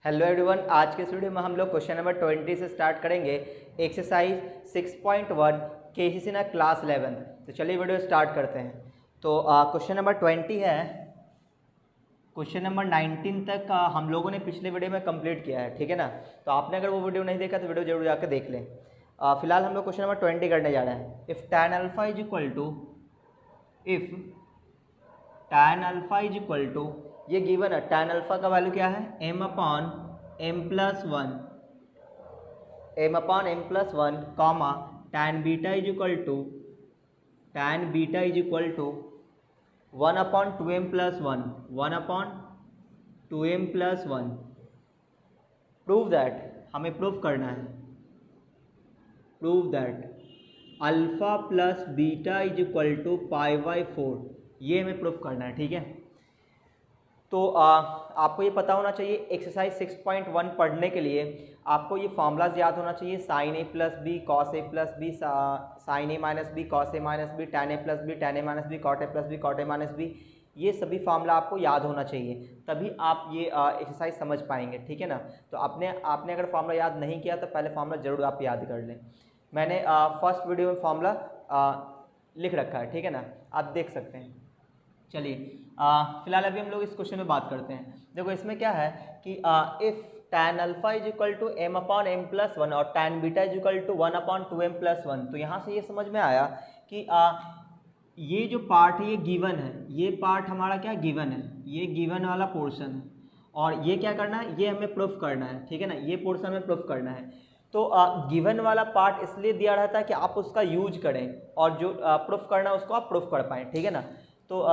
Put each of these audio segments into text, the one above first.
Hello everyone, आज के इस वीडियो में हम लोग क्वेश्चन नंबर 20 से स्टार्ट करेंगे। Exercise 6.1 KCC class 11। तो चलिए वीडियो स्टार्ट करते हैं। तो क्वेश्चन नंबर 20 है। क्वेश्चन नंबर 19 तक हम लोगों ने पिछले वीडियो में कंप्लीट किया है, ठीक है ना। तो आपने अगर वो वीडियो नहीं देखा तो वीडियो जरूर जाकर देख लें। फिलहाल हम लोग क्वेश्चन नंबर 20 करने जा रहे हैं। If tan alpha is equal to ये गिवन है। tan अल्फा का वैल्यू क्या है? m upon m plus one comma tan beta is equal to 1 upon 2m plus one. Prove that, हमें प्रूव करना है, prove that alpha plus beta is equal to π/4। ये हमें प्रूफ करना है, ठीक है। तो आपको ये पता होना चाहिए, एक्सरसाइज 6.1 पढ़ने के लिए आपको ये फॉर्मूलाज याद होना चाहिए। Sine A plus B cos A plus B, sine A minus B cos A minus B, tan A plus B tan A minus B, cot A plus B cot A minus B. ये सभी formula आपको याद होना चाहिए, तभी आप ये exercise समझ पाएंगे, ठीक है ना। तो आपने अगर फार्मूला याद नहीं किया तो पहले फार्मूला जरूर आप याद कर लें। मैंने फर्स्ट वीडियो में फार्मूला लिख रखा है, ठीक है ना, आप देख सकते हैं। चलिए फिलहाल अभी हम लोग इस क्वेश्चन में बात करते हैं। देखो इसमें क्या है कि if tan alpha is equal to m upon m plus one और tan beta is equal to 1 upon 2m plus one. तो यहाँ से ये समझ में आया कि ये जो पार्ट है ये गिवन है, ये पार्ट हमारा क्या गिवन है, ये गिवन वाला पोर्शन है और ये क्या करना है, ये हमें प्रूफ करना है, ठीक है ना। ये पोर्शन हमें प्रूफ करना है। तो गिवन वाला पार्ट इसलिए दिया रहता है कि आप उसका यूज करें और जो प्रूफ करना है उसको आप प्रूफ कर पाएँ, ठीक है ना। तो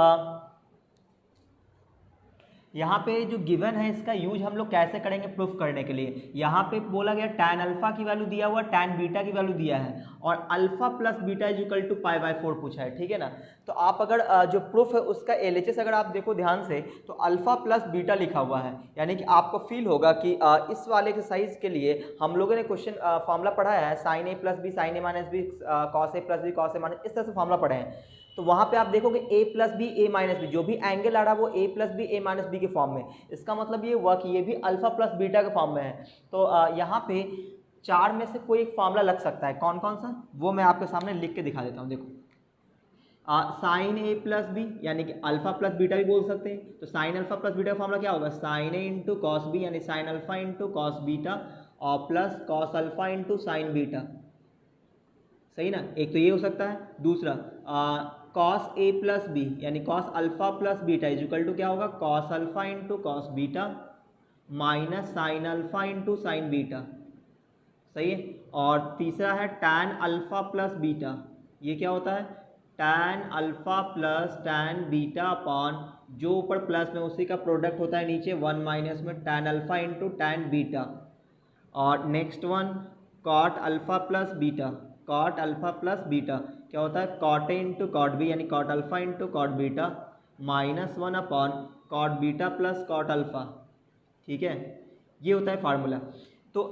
यहाँ पे जो गिवन है इसका यूज हम लोग कैसे करेंगे प्रूफ करने के लिए। यहाँ पे बोला गया tan अल्फा की वैल्यू दिया हुआ, tan बीटा की वैल्यू दिया है और alpha plus beta is equal to π/4 पूछा है, ठीक है ना। तो आप अगर जो प्रूफ है उसका LHS अगर आप देखो ध्यान से तो अल्फा प्लस बीटा लिखा हुआ है, यानी कि आपको फील होगा कि इस वाले एक्सरसाइज के लिए हम लोगों ने क्वेश्चन फॉर्मूला पढ़ाया है sign A plus B sine A minus B cos A plus B cos A minus, इस तरह से फॉर्मूला पढ़े हैं। तो वहाँ पे आप देखोगे a plus B A minus B, जो भी एंगल आ रहा है वो a plus B A minus B के फॉर्म में। इसका मतलब ये हुआ कि ये भी अल्फा प्लस बीटा के फॉर्म में है। तो यहाँ पे चार में से कोई एक फॉर्मूला लग सकता है। कौन कौन सा, वो मैं आपके सामने लिख के दिखा देता हूँ। देखो साइन ए प्लस बी यानी कि अल्फा प्लस बीटा भी बोल सकते हैं। तो साइन अल्फा प्लस बीटा का फॉर्मूला क्या होगा, sine A into cos B यानी sine alpha into cos beta और plus cos alpha into sine beta. सही ना, एक तो ये हो सकता है। दूसरा कॉस ए प्लस बी यानी cos alpha plus beta is equal to क्या होगा, cos alpha into cos beta minus sine alpha into sine beta. सही है। और तीसरा है टैन अल्फा प्लस बीटा, ये क्या होता है, tan alpha plus tan beta upon जो ऊपर प्लस में उसी का प्रोडक्ट होता है नीचे 1 माइनस में tan alpha into tan beta. और next one cot alpha plus beta, cot alpha plus beta क्या होता है, कॉट ए इंटू कॉट बी यानी cot alpha into cot beta minus 1 upon cot beta plus cot alpha, ठीक है। ये होता है फार्मूला। तो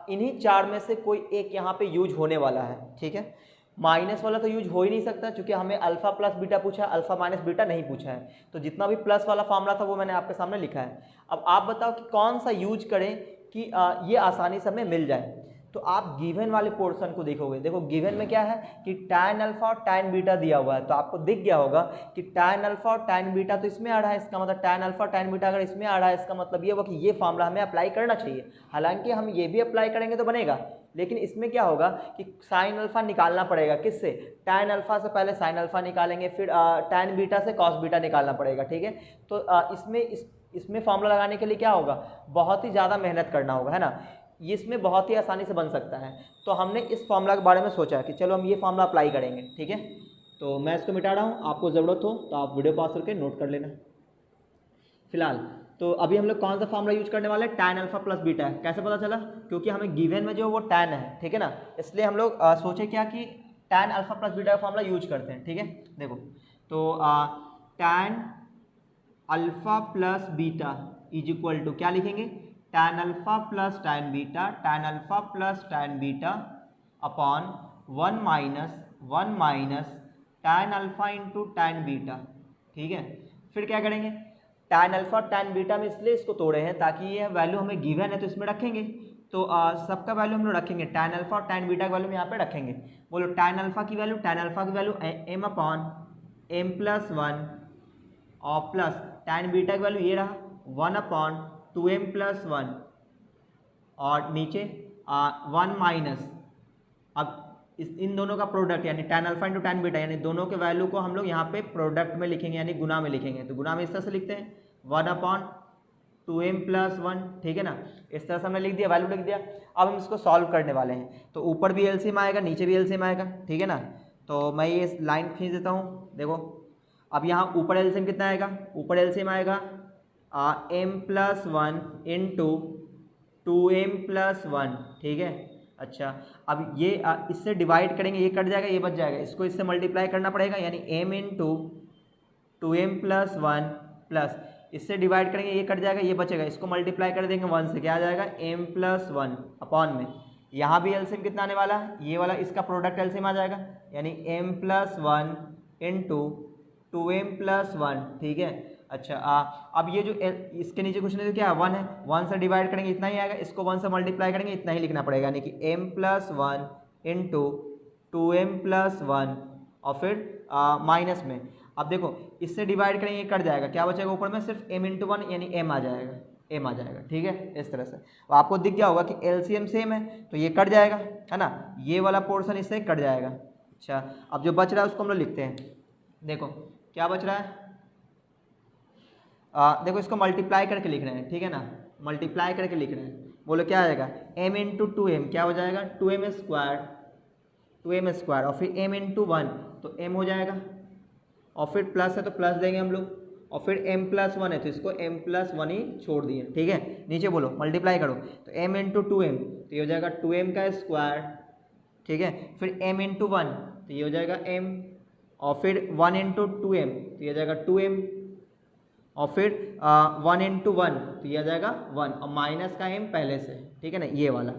इन्हीं चार में से कोई एक यहाँ पे यूज होने वाला है, ठीक है। माइनस वाला तो यूज हो ही नहीं सकता क्योंकि हमें अल्फा प्लस बीटा पूछा है, अल्फा माइनस बीटा नहीं पूछा है। तो जितना भी प्लस वाला फार्मूला था वो मैंने आपके सामने लिखा है। अब आप बताओ कि कौन सा यूज करें कि ये आसानी से हमें मिल जाए। तो आप गिवन वाले पोर्शन को देखोगे। देखो गिवन में क्या है कि tan अल्फा और tan बीटा दिया हुआ है, तो आपको दिख गया होगा कि tan अल्फा और tan बीटा तो इसमें आ रहा है, इसका मतलब tan अल्फा और tan बीटा अगर इसमें आ रहा है इसका मतलब ये होगा कि ये फार्मूला हमें अप्लाई करना चाहिए। हालांकि हम ये भी अप्लाई करेंगे तो बनेगा, लेकिन इसमें क्या होगा कि साइन अल्फा निकालना पड़ेगा। किससे, tan अल्फा से पहले साइन अल्फा निकालेंगे, फिर tan बीटा से कॉस बीटा निकालना पड़ेगा, ठीक है। तो इसमें फार्मूला लगाने के लिए क्या होगा, बहुत ही ज़्यादा मेहनत करना होगा, है ना। ये इसमें बहुत ही आसानी से बन सकता है। तो हमने इस फार्मूला के बारे में सोचा कि चलो हम ये फार्मूला अप्लाई करेंगे, ठीक है। तो मैं इसको मिटा रहा हूँ, आपको ज़रूरत हो तो आप वीडियो पॉज करके नोट कर लेना। फिलहाल तो अभी हम लोग कौन सा फार्मूला यूज करने वाले हैं, tan अल्फा प्लस बीटा है। कैसे पता चला, क्योंकि हमें गिवन में जो वो tan है, ठीक है ना, इसलिए हम लोग सोचे क्या कि tan अल्फा प्लस बीटा का फार्मूला यूज करते हैं, ठीक है। देखो तो tan alpha plus beta is equal to क्या लिखेंगे, tan alpha plus tan beta, tan alpha plus tan beta upon 1 minus tan alpha into tan beta, ठीक है। फिर क्या करेंगे, tan अल्फा और tan बीटा में इसलिए इसको तोड़े हैं ताकि ये वैल्यू हमें गिवन है तो इसमें रखेंगे, तो सबका वैल्यू हम लोग रखेंगे, tan अल्फा और tan बीटा की वैल्यू यहाँ पे रखेंगे। बोलो tan अल्फा की value m upon m plus one और प्लस tan बीटा की वैल्यू ये रहा 1 अपॉन 2m प्लस वन और नीचे 1 माइनस, अब इन दोनों का प्रोडक्ट यानी tan alpha into tan beta यानी दोनों के वैल्यू को हम लोग यहाँ पे प्रोडक्ट में लिखेंगे यानी गुना में लिखेंगे, तो गुना में इस तरह से लिखते हैं 1 अपॉन 2m प्लस वन, ठीक है ना। इस तरह से हमने लिख दिया, वैल्यू लिख दिया। अब हम इसको सॉल्व करने वाले हैं, तो ऊपर भी एलसीएम आएगा नीचे भी एलसीएम आएगा, ठीक है ना। तो मैं ये लाइन खींच देता हूँ, देखो अब यहाँ ऊपर एलसीएम कितना आएगा, ऊपर एलसीएम आएगा m plus one into 2m plus one, ठीक है। अच्छा अब ये इससे डिवाइड करेंगे, ये कट जाएगा ये बच जाएगा, इसको इससे मल्टीप्लाई करना पड़ेगा यानी m into 2m plus one plus इससे डिवाइड करेंगे ये कट जाएगा ये बचेगा, इसको मल्टीप्लाई कर देंगे 1 से, क्या आ जाएगा m प्लस वन अपॉन में यहाँ भी एलसीएम कितना आने वाला है, ये वाला इसका प्रोडक्ट एलसीएम आ जाएगा यानी m plus one into 2m plus one, ठीक है। अच्छा अब ये जो इसके नीचे कुछ नहीं तो क्या 1 है, 1 से डिवाइड करेंगे इतना ही आएगा, इसको 1 से मल्टीप्लाई करेंगे इतना ही लिखना पड़ेगा यानी कि m plus one into 2m plus one और फिर माइनस में, अब देखो इससे डिवाइड करेंगे ये कट जाएगा, क्या बचेगा ऊपर में सिर्फ m इंटू वन यानी m आ जाएगा, ठीक है। इस तरह से तो आपको दिख गया होगा कि एलसीएम सेम है तो ये कट जाएगा, है ना, ये वाला पोर्शन इससे कट जाएगा। अच्छा अब जो बच रहा है उसको हम लोग लिखते हैं, देखो क्या बच रहा है, देखो इसको मल्टीप्लाई करके लिख रहे हैं, ठीक है ना, मल्टीप्लाई करके लिख रहे हैं। बोलो क्या आएगा m इंटू 2m क्या हो जाएगा 2m स्क्वायर और फिर m इंटू वन तो m हो जाएगा और फिर प्लस है तो प्लस देंगे हम लोग और फिर m प्लस वन है तो इसको m प्लस वन ही छोड़ दिए, ठीक है। नीचे बोलो मल्टीप्लाई करो तो m इंटू 2m तो ये हो जाएगा 2m का स्क्वायर, ठीक है। फिर m इंटू वन तो ये हो जाएगा m और फिर 1 इंटू 2m तो ये हो जाएगा 2m और फिर 1 इंटू वन तो ये आ जाएगा 1 और माइनस का m पहले से, ठीक है ना, ये वाला।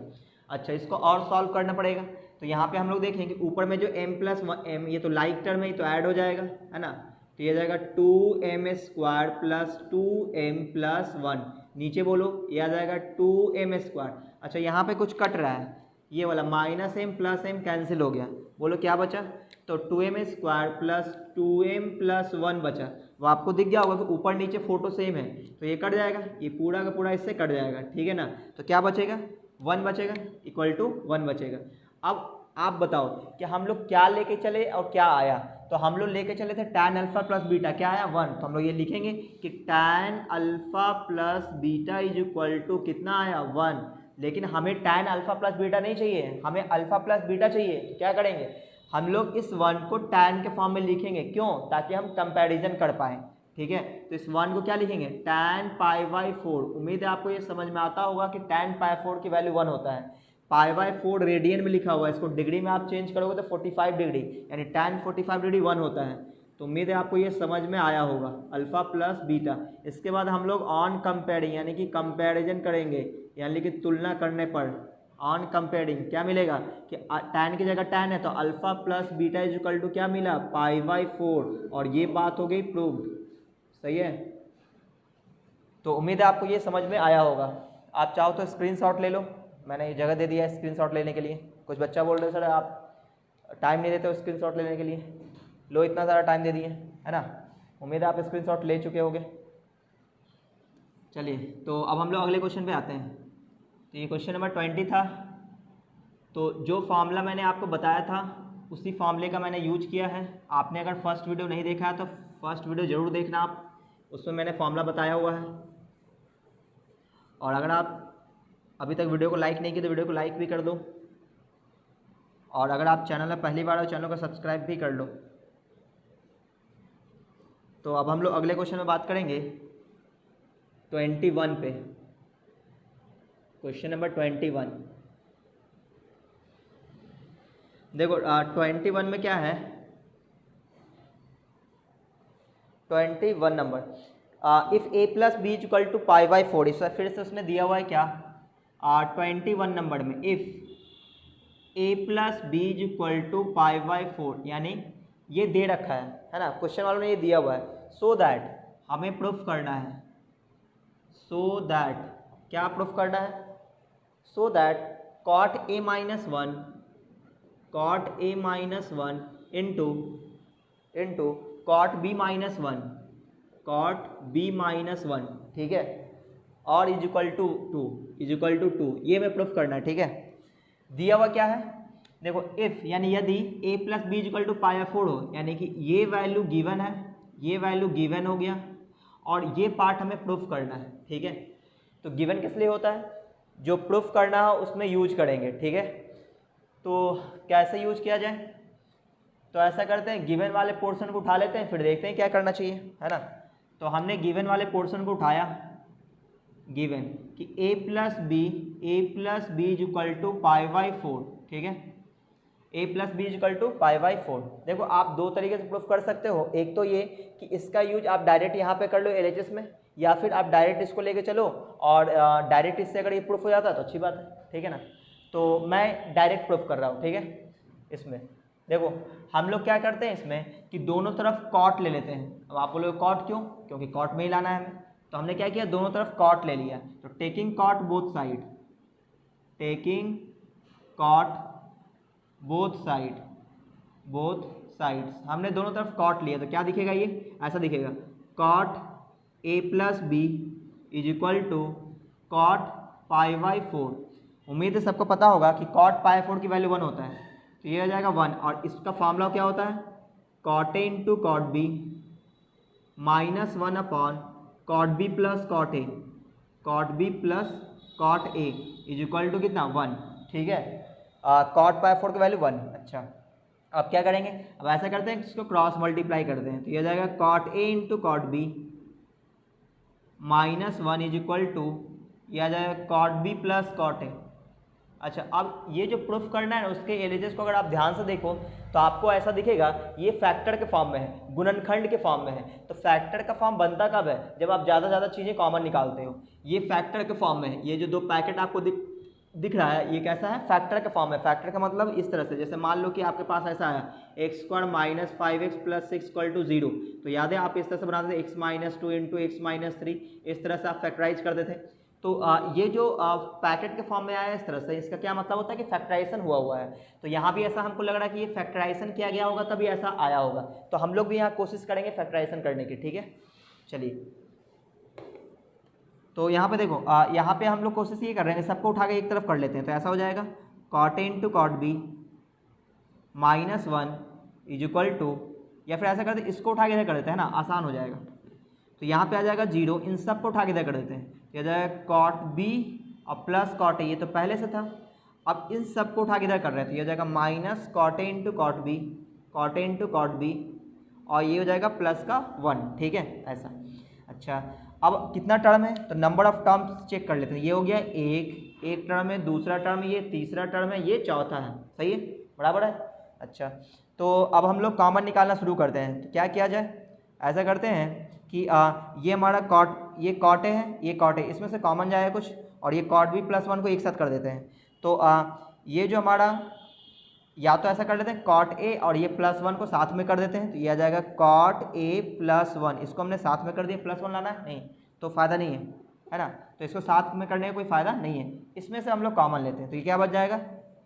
अच्छा इसको और सॉल्व करना पड़ेगा, तो यहाँ पे हम लोग देखेंगे ऊपर में जो m प्लस m ये तो लाइक टर्म है तो ऐड हो जाएगा, है ना, तो ये जाएगा 2m square plus 2m plus one, नीचे बोलो ये आ जाएगा 2m स्क्वायर। अच्छा यहाँ पे कुछ कट रहा है, ये वाला minus m plus m cancel हो गया, बोलो क्या बचा, तो 2m square plus 2m plus one बचा। वो आपको दिख गया होगा कि ऊपर नीचे फोटो सेम है तो ये कट जाएगा, ये पूरा का पूरा इससे कट जाएगा, ठीक है ना। तो क्या बचेगा 1 बचेगा इक्वल टू 1 बचेगा। अब आप बताओ कि हम लोग क्या लेके चले और क्या आया, तो हम लोग लेके चले थे tan अल्फा प्लस बीटा, क्या आया 1, तो हम लोग ये लिखेंगे कि tan alpha plus beta is equal to कितना आया 1, लेकिन हमें tan अल्फा प्लस बीटा नहीं चाहिए, हमें अल्फा प्लस बीटा चाहिए, तो क्या करेंगे हम लोग इस 1 को tan के फॉर्म में लिखेंगे, क्यों, ताकि हम कंपैरिजन कर पाएँ, ठीक है। तो इस 1 को क्या लिखेंगे tan π/4, उम्मीद है आपको ये समझ में आता होगा कि tan π/4 की वैल्यू 1 होता है, π/4 रेडियन में लिखा हुआ है, इसको डिग्री में आप चेंज करोगे तो 45 डिग्री यानी tan 45 डिग्री 1 होता है। तो उम्मीद है आपको ये समझ में आया होगा अल्फा प्लस बीटा। इसके बाद हम लोग ऑन कंपेयरिंग यानी कि कंपैरिजन करेंगे, यानी कि तुलना करने पर ऑन कंपेयरिंग क्या मिलेगा कि tan की जगह tan है तो alpha plus beta is equal to क्या मिला π/4 और ये बात हो गई प्रूव्ड, सही है। तो उम्मीद है आपको ये समझ में आया होगा। आप चाहो तो स्क्रीनशॉट ले लो, मैंने ये जगह दे दिया है स्क्रीनशॉट लेने के लिए। कुछ बच्चा बोल रहे सर आप टाइम नहीं देते हो स्क्रीनशॉट लेने के लिए, लो इतना सारा टाइम दे दिए, है ना। उम्मीद है आप स्क्रीनशॉट ले चुके होंगे। चलिए तो अब हम लोग अगले क्वेश्चन पे आते हैं। तो ये क्वेश्चन नंबर 20 था। तो जो फार्मूला मैंने आपको बताया था उसी फार्मूले का मैंने यूज किया है। आपने अगर फर्स्ट वीडियो नहीं देखा है तो फर्स्ट वीडियो ज़रूर देखना आप, उसमें मैंने फार्मूला बताया हुआ है। और अगर आप अभी तक वीडियो को लाइक नहीं किया तो वीडियो को लाइक भी कर दो, और अगर आप चैनल में पहली बार हो चैनल को सब्सक्राइब भी कर लो। तो अब हम लोग अगले क्वेश्चन में बात करेंगे 21 पे, क्वेश्चन नंबर 21। देखो 21 में क्या है, 21 number if a plus B is equal to π/4, इस फिर से उसने दिया हुआ है क्या 21 नंबर में if a plus B is equal to π/4, यानी ये दे रखा है ना, क्वेश्चन वालों ने ये दिया हुआ है, सो दैट हमें प्रूफ करना है सो दैट, क्या प्रूफ करना है, so that cot A minus one into cot B minus one, ठीक है, और इज इक्वल टू टू, ये हमें प्रूफ करना है, ठीक है। दिया हुआ क्या है, देखो इफ़ यानी यदि a plus B equal to pi by 4 हो, यानी कि ये वैल्यू गिवन है, ये वैल्यू गिवन हो गया और ये पार्ट हमें प्रूफ करना है, ठीक है। तो गिवन किस लिए होता है, जो प्रूफ करना है उसमें यूज करेंगे, ठीक है। तो कैसे यूज किया जाए, तो ऐसा करते हैं गिवन वाले पोर्शन को उठा लेते हैं, फिर देखते हैं क्या करना चाहिए, है ना। तो हमने गिवन वाले पोर्शन को उठाया, गिवन कि a plus B is equal to pi by 4, ठीक है, a plus B is equal to pi by 4। देखो आप दो तरीके से प्रूफ कर सकते हो, एक तो ये कि इसका यूज आप डायरेक्ट यहाँ पे कर लो LHS में, या फिर आप डायरेक्ट इसको लेके चलो और डायरेक्ट इससे अगर ये प्रूफ हो जाता है तो अच्छी बात है, ठीक है ना। तो मैं डायरेक्ट प्रूफ कर रहा हूँ, ठीक है। इसमें देखो हम लोग क्या करते हैं इसमें कि दोनों तरफ कॉट ले लेते हैं। अब आप बोलोगे कॉट क्यों, क्योंकि कॉट में ही लाना है हमें, तो हमने क्या किया, दोनों तरफ कॉट ले लिया। तो taking cot both side, both sides, हमने दोनों तरफ कॉट लिया, तो क्या दिखेगा, ये ऐसा दिखेगा, cot a plus B is equal to cot pi by 4। उम्मीद है सबको पता होगा कि कॉट पाई 4 की वैल्यू 1 होता है, तो ये हो जाएगा 1, और इसका फॉर्मूला क्या होता है, cot A into cot B minus 1 upon cot B plus cot A is equal to कितना 1, ठीक है। कॉट पाई 4 की वैल्यू 1। अच्छा अब क्या करेंगे, अब ऐसा करते हैं इसको क्रॉस मल्टीप्लाई करते हैं, तो ये हो जाएगा cot A into cot B minus 1 is equal to, यह आ जाएगा cot B plus cot a. अच्छा अब ये जो प्रूफ करना है उसके एलिजेस को अगर आप ध्यान से देखो तो आपको ऐसा दिखेगा, ये फैक्टर के फॉर्म में है, गुणनखंड के फॉर्म में है। तो फैक्टर का फॉर्म बनता कब है, जब आप ज़्यादा चीज़ें कॉमन निकालते हो। ये फैक्टर के फॉर्म में है, ये जो दो पैकेट आपको दिख रहा है, ये कैसा है, फैक्टर का फॉर्म है। फैक्टर का मतलब इस तरह से, जैसे मान लो कि आपके पास ऐसा आया x square minus 5x plus 6 equal to 0, तो याद है आप इस तरह से बनाते थे x minus 2 into x minus 3, इस तरह से आप फैक्टराइज करते थे। तो ये जो पैकेट के फॉर्म में आया इस तरह से, इसका क्या मतलब होता है कि फैक्टराइजेशन हुआ है। तो यहाँ भी ऐसा हमको लग रहा है कि ये फैक्टराइजेशन किया गया होगा तभी ऐसा आया होगा। तो हम लोग भी यहाँ कोशिश करेंगे फैक्टराइजेशन करने की, ठीक है। चलिए तो यहाँ पे देखो, यहाँ पे हम लोग कोशिश ये कर रहे हैं, सबको उठा के एक तरफ कर लेते हैं, तो ऐसा हो जाएगा cot A into cot B minus 1 is equal to, या फिर ऐसा करते इसको उठा के इधर कर देते हैं ना, आसान हो जाएगा। तो यहाँ पे आ जाएगा 0, इन सब को उठा के इधर कर देते हैं, ये आ जाएगा कॉट बी और प्लस कॉट ए, ये तो पहले से था। अब इन सब को उठा के इधर कर रहे थे, ये हो जाएगा माइनस कॉट ए इंटू कॉट बी और ये हो जाएगा प्लस का 1, ठीक है ऐसा। अच्छा अब कितना टर्म है, तो नंबर ऑफ टर्म्स चेक कर लेते हैं। ये हो गया एक टर्म है, दूसरा टर्म ये तीसरा टर्म है, ये चौथा है, सही है, बराबर है। अच्छा तो अब हम लोग कॉमन निकालना शुरू करते हैं। तो क्या किया जाए, ऐसा करते हैं कि ये हमारा ये कॉट ए है, ये कॉट ए, इसमें से कॉमन जाएगा कुछ, और ये कॉट बी प्लस 1 को एक साथ कर देते हैं। तो ये जो हमारा, या तो ऐसा कर लेते हैं कॉट ए और ये प्लस 1 को साथ में कर देते हैं, तो ये आ जाएगा कॉट ए प्लस 1, इसको हमने साथ में कर दिया, प्लस 1 लाना है नहीं तो फ़ायदा नहीं है ना, तो इसको साथ में करने का कोई फ़ायदा नहीं है। इसमें से हम लोग कॉमन लेते हैं, तो ये क्या बच जाएगा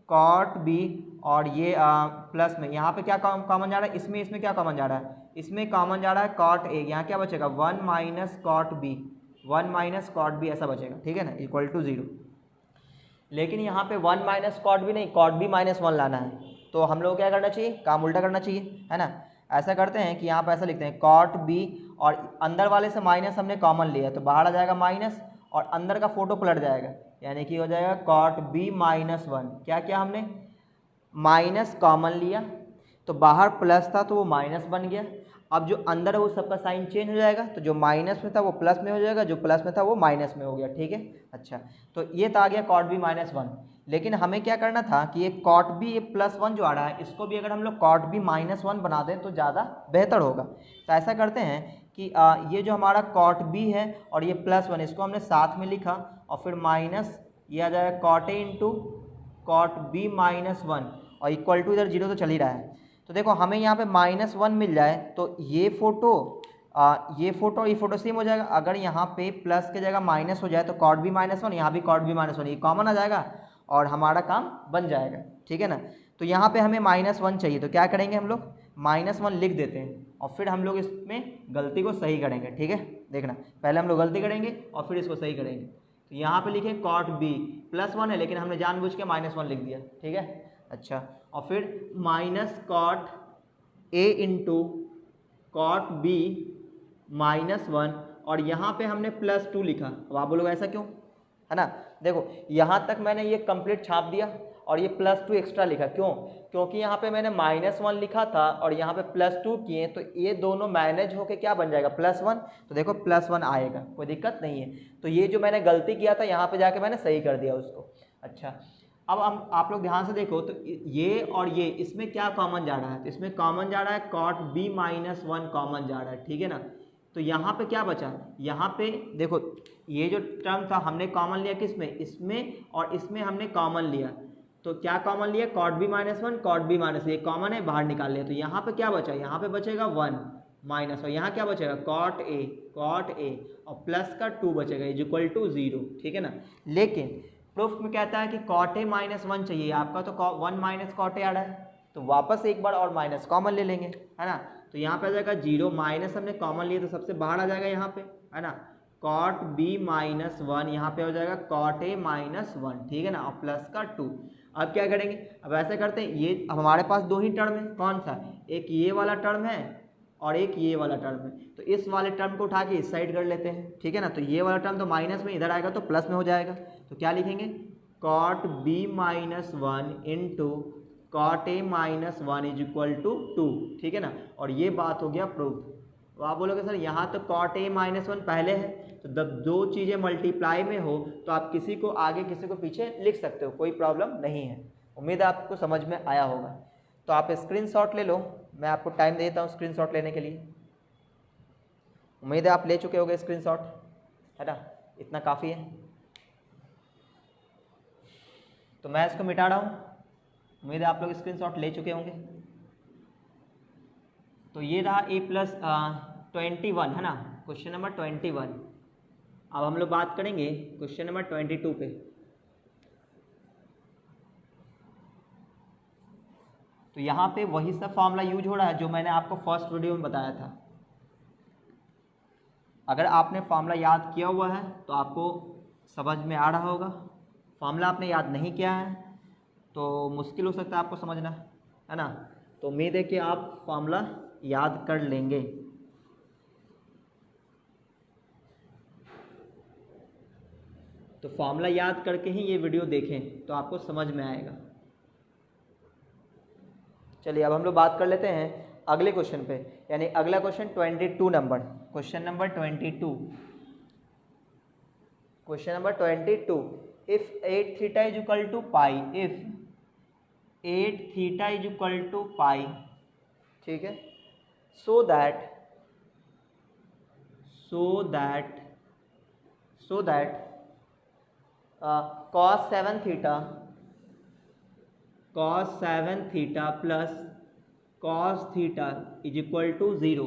कॉट बी, और ये प्लस में यहाँ पे क्या कॉमन जा रहा है, इसमें क्या कॉमन जा रहा है, इसमें कॉमन जा रहा है कॉट ए, यहाँ क्या बचेगा 1 माइनस कॉट बी ऐसा बचेगा, ठीक है ना, इक्वल टू 0। लेकिन यहाँ पे 1 माइनस कॉट बी नहीं, कॉट बी माइनस 1 लाना है, तो हम लोग क्या करना चाहिए, काम उल्टा करना चाहिए, है ना। ऐसा करते हैं कि यहाँ पे ऐसा लिखते हैं कॉट बी, और अंदर वाले से माइनस हमने कॉमन लिया तो बाहर आ जाएगा माइनस, और अंदर का फोटो पलट जाएगा, यानी कि हो जाएगा कॉट बी माइनस 1। क्या किया हमने, माइनस कॉमन लिया तो बाहर प्लस था तो वो माइनस बन गया। अब जो अंदर है वो सबका साइन चेंज हो जाएगा, तो जो माइनस में था वो प्लस में हो जाएगा, जो प्लस में था वो माइनस में हो गया, ठीक है। अच्छा तो ये तो आ गया कॉट बी माइनस 1, लेकिन हमें क्या करना था कि ये कॉट बी ये प्लस 1 जो आ रहा है, इसको भी अगर हम लोग कॉट बी माइनस 1 बना दें तो ज़्यादा बेहतर होगा। तो ऐसा करते हैं कि ये जो हमारा कॉट बी है और ये प्लस 1, इसको हमने साथ में लिखा, और फिर माइनस ये आ जाएगा कॉट ए इंटू कॉट बी माइनस 1, और इक्वल टू इधर 0 तो चल ही रहा है। तो देखो हमें यहाँ पे -1 मिल जाए तो ये फ़ोटो ये फोटो सेम हो जाएगा। अगर यहाँ पे प्लस की जगह माइनस हो जाए तो कॉट बी -1, यहाँ भी कॉट बी -1, ये कॉमन आ जाएगा और हमारा काम बन जाएगा, ठीक है ना। तो यहाँ पे हमें -1 चाहिए, तो क्या करेंगे हम लोग, -1 लिख देते हैं और फिर हम लोग इसमें गलती को सही करेंगे, ठीक है। देखना, पहले हम लोग गलती करेंगे और फिर इसको सही करेंगे। तो यहाँ पे लिखे कॉट बी +1 है, लेकिन हमने जानबूझ के -1 लिख दिया, ठीक है। अच्छा, और फिर माइनस कॉट ए इंटू कॉट बी -1, और यहाँ पे हमने +2 लिखा। अब आप बोलोगे ऐसा क्यों, है ना। देखो यहाँ तक मैंने ये कंप्लीट छाप दिया और ये +2 एक्स्ट्रा लिखा, क्यों, क्योंकि यहाँ पे मैंने -1 लिखा था और यहाँ पे +2 किए, तो ये दोनों मैनेज होके क्या बन जाएगा, +1। तो देखो +1 आएगा, कोई दिक्कत नहीं है। तो ये जो मैंने गलती किया था यहाँ पे जाके मैंने सही कर दिया उसको। अच्छा, अब हम आप लोग ध्यान से देखो, तो ये और ये इसमें क्या कॉमन जा रहा है, तो इसमें कॉमन जा रहा है कॉट बी -1 कॉमन जा रहा है, ठीक है ना। तो यहाँ पे क्या बचा, यहाँ पे देखो ये जो टर्म था हमने कॉमन लिया किसमें, इसमें और इसमें हमने कॉमन लिया। तो क्या कॉमन लिया, कॉट बी -1 कॉट बी -1, ये कॉमन है, बाहर निकाल लिया। तो यहाँ पे क्या बचा, यहाँ पे बचेगा 1 माइनस, और यहाँ क्या बचेगा, कॉट ए और प्लस का 2 बचेगा इक्वल टू 0, ठीक है ना। लेकिन प्रूफ में कहता है कि कॉट ए -1 चाहिए, आपका तो 1 माइनस कॉट ए आ रहा है, तो वापस एक बार और माइनस कॉमन ले लेंगे, है ना। तो यहाँ पे आ जाएगा 0, माइनस हमने कॉमन लिए तो सबसे बाहर आ जाएगा यहाँ पे, है ना। कॉट बी -1 यहाँ पे हो जाएगा कॉट ए -1, ठीक है ना, और प्लस का 2। अब क्या करेंगे, अब ऐसे करते हैं, ये अब हमारे पास दो ही टर्म है, कौन सा, एक ये वाला टर्म है और एक ये वाला टर्म है। तो इस वाले टर्म को उठा के इस साइड कर लेते हैं, ठीक है ना। तो ये वाला टर्म तो माइनस में, इधर आएगा तो प्लस में हो जाएगा। तो क्या लिखेंगे, cot b -1 into cot a -1 is equal to 2, ठीक है ना। और ये बात हो गया प्रूफ। तो आप बोलोगे सर यहाँ तो कॉट ए -1 पहले है, तो जब दो चीज़ें मल्टीप्लाई में हो तो आप किसी को आगे किसी को पीछे लिख सकते हो, कोई प्रॉब्लम नहीं है। उम्मीद है आपको समझ में आया होगा। तो आप स्क्रीनशॉट ले लो, मैं आपको टाइम देता हूँ स्क्रीनशॉट लेने के लिए। उम्मीद है आप ले चुके होंगे स्क्रीनशॉट, है ना, इतना काफ़ी है। तो मैं इसको मिटा रहा हूँ, उम्मीद है आप लोग स्क्रीनशॉट ले चुके होंगे। तो ये रहा A+21, है ना, क्वेश्चन नंबर 21। अब हम लोग बात करेंगे क्वेश्चन नंबर 22 पे। तो यहाँ पे वही सब फॉर्मूला यूज हो रहा है जो मैंने आपको फर्स्ट वीडियो में बताया था। अगर आपने फॉर्मूला याद किया हुआ है तो आपको समझ में आ रहा होगा, फॉर्मूला आपने याद नहीं किया है तो मुश्किल हो सकता है आपको समझना, है ना। तो उम्मीद है कि आप फॉर्मूला याद कर लेंगे। तो फॉर्मूला याद करके ही ये वीडियो देखें तो आपको समझ में आएगा। चलिए अब हम लोग बात कर लेते हैं अगले क्वेश्चन पे, यानी अगला question 22 number, question number 22। Question number 22, if 8 theta is equal to pi, if 8 theta is equal to pi, ठीक है, so that cos 7 theta plus cos theta is equal to 0,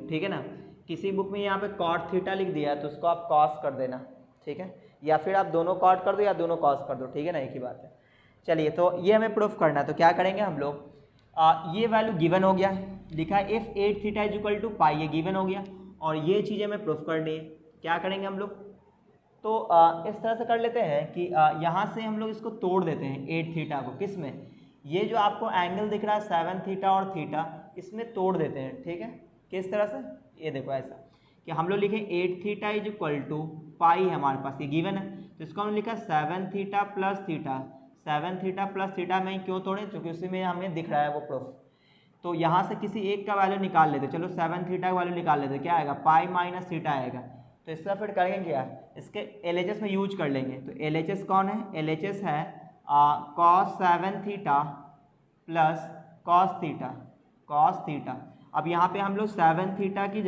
ठीक है ना। किसी बुक में यहाँ पे cot थीटा लिख दिया है तो उसको आप cos कर देना, ठीक है, या फिर आप दोनों cot कर दो या दोनों cos कर दो, ठीक है ना, एक ही बात है। चलिए तो ये हमें प्रूफ करना है, तो क्या करेंगे हम लोग, ये वैल्यू गिवन हो गया, लिखा है if 8 theta is equal to pi, ये गिवन हो गया, और ये चीज़ें हमें प्रूफ करनी है। क्या करेंगे हम लोग, तो इस तरह से कर लेते हैं कि यहाँ से हम लोग इसको तोड़ देते हैं 8 थीटा को, किस में, ये जो आपको एंगल दिख रहा है 7 थीटा और थीटा, इसमें तोड़ देते हैं, ठीक है। किस तरह से, ये देखो ऐसा कि हम लोग लिखें 8 थीटा इज इक्वल टू पाई है हमारे पास, ये गिवन है, तो इसको हमने लिखा 7 theta plus theta, 7 theta plus theta में क्यों तोड़ें, क्योंकि उसी में हमें दिख रहा है वो प्रूफ। तो यहाँ से किसी एक का वैल्यू निकाल लेते, चलो 7 थीटा का वैल्यू निकाल लेते, क्या आएगा, पाई माइनस थीटा आएगा। तो इसका फिर करेंगे क्या, इसके LHS में यूज कर लेंगे। तो LHS कौन है, LHS है cos 7 theta plus cos theta. अब यहाँ पे हम लोग 7 थीटा की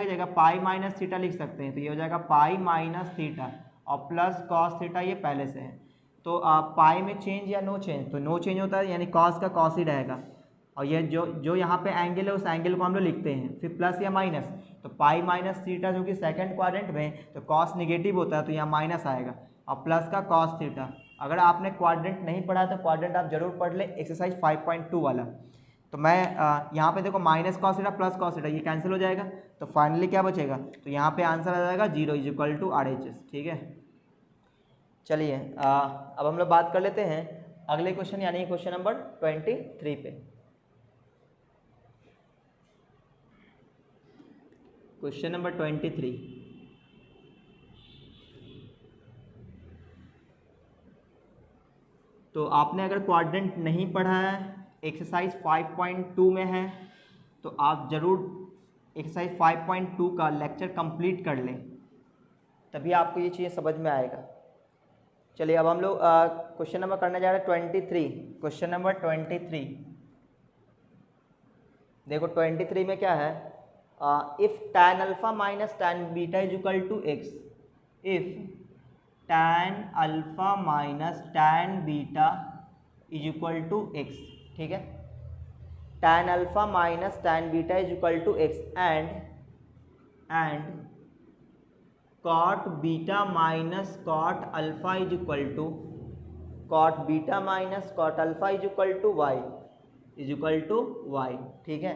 जगह पाई माइनस थीटा लिख सकते हैं, तो ये हो जाएगा पाई माइनस थीटा और प्लस cos थीटा, ये पहले से है। तो पाई में चेंज या नो चेंज, तो नो चेंज होता है, यानी cos का cos ही रहेगा, और ये जो यहाँ पे एंगल है उस एंगल को हम लोग लिखते हैं, फिर प्लस या माइनस, तो पाई माइनस थीटा जो कि सेकंड क्वाड्रेंट में, तो कॉस निगेटिव होता है तो यहाँ माइनस आएगा, और प्लस का कॉस थीटा। अगर आपने क्वाड्रेंट नहीं पढ़ा तो क्वाड्रेंट आप जरूर पढ़ ले, एक्सरसाइज 5.2 वाला। तो मैं यहाँ पे देखो minus cos theta plus cos theta ये कैंसिल हो जाएगा, तो फाइनली क्या बचेगा, तो यहाँ पे आंसर आ जाएगा 0 इज इक्वल टू RHS। ठीक है, चलिए अब हम लोग बात कर लेते हैं अगले क्वेश्चन यानी क्वेश्चन नंबर 23 पे। क्वेश्चन नंबर 23, तो आपने अगर क्वाड्रेंट नहीं पढ़ा है, एक्सरसाइज 5.2 में है, तो आप ज़रूर एक्सरसाइज 5.2 का लेक्चर कंप्लीट कर लें, तभी आपको ये चीज़ें समझ में आएगा। चलिए अब हम लोग क्वेश्चन नंबर करने जा रहे हैं 23। क्वेश्चन नंबर 23, देखो 23 में क्या है, if tan alpha minus tan beta is equal to x, if tan alpha minus tan beta is equal to x. ठीक है, tan alpha minus tan beta is equal to x and cot beta minus cot alpha is equal to cot beta minus cot alpha is equal to y. ठीक है,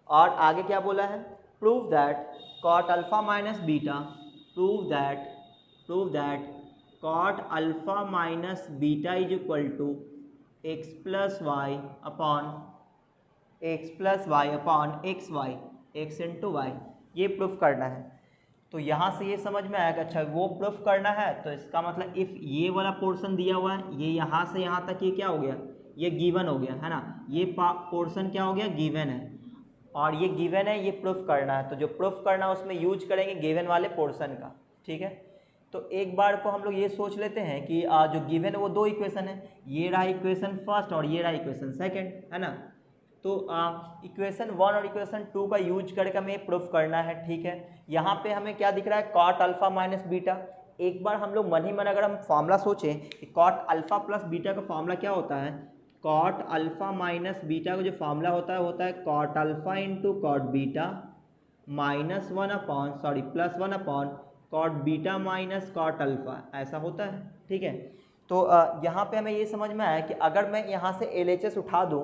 और आगे क्या बोला है, prove that cot alpha minus beta, prove that cot alpha minus beta is equal to x plus y upon x y, x into y, ये proof करना है। तो यहाँ से ये समझ में आएगा, अच्छा वो प्रूफ करना है, तो इसका मतलब इफ़ ये वाला पोर्शन दिया हुआ है, ये यहाँ से यहाँ तक ये क्या हो गया, ये गिवन हो गया है ना, ये पोर्शन क्या हो गया, गिवन है, और ये गिवन है, ये प्रूफ करना है। तो जो प्रूफ करना है उसमें यूज करेंगे गिवन वाले पोर्शन का। ठीक है, तो एक बार को हम लोग ये सोच लेते हैं कि जो गिवन है वो दो इक्वेशन है, ये रहा इक्वेशन फर्स्ट और ये रहा इक्वेशन सेकेंड, है ना। तो इक्वेशन 1 और इक्वेशन 2 का यूज करके हमें प्रूफ करना है। ठीक है, यहाँ पे हमें क्या दिख रहा है, कॉट अल्फा माइनस बीटा। एक बार हम लोग मन ही मन अगर हम फॉर्मूला सोचें कि कॉट अल्फा प्लस बीटा का फॉर्मूला क्या होता है, कॉट अल्फा माइनस बीटा का जो फॉर्मूला होता है cot alpha into cot beta minus plus 1 upon cot beta minus cot alpha, ऐसा होता है। ठीक है, तो यहाँ पे हमें ये समझ में आया कि अगर मैं यहाँ से LHS उठा दूँ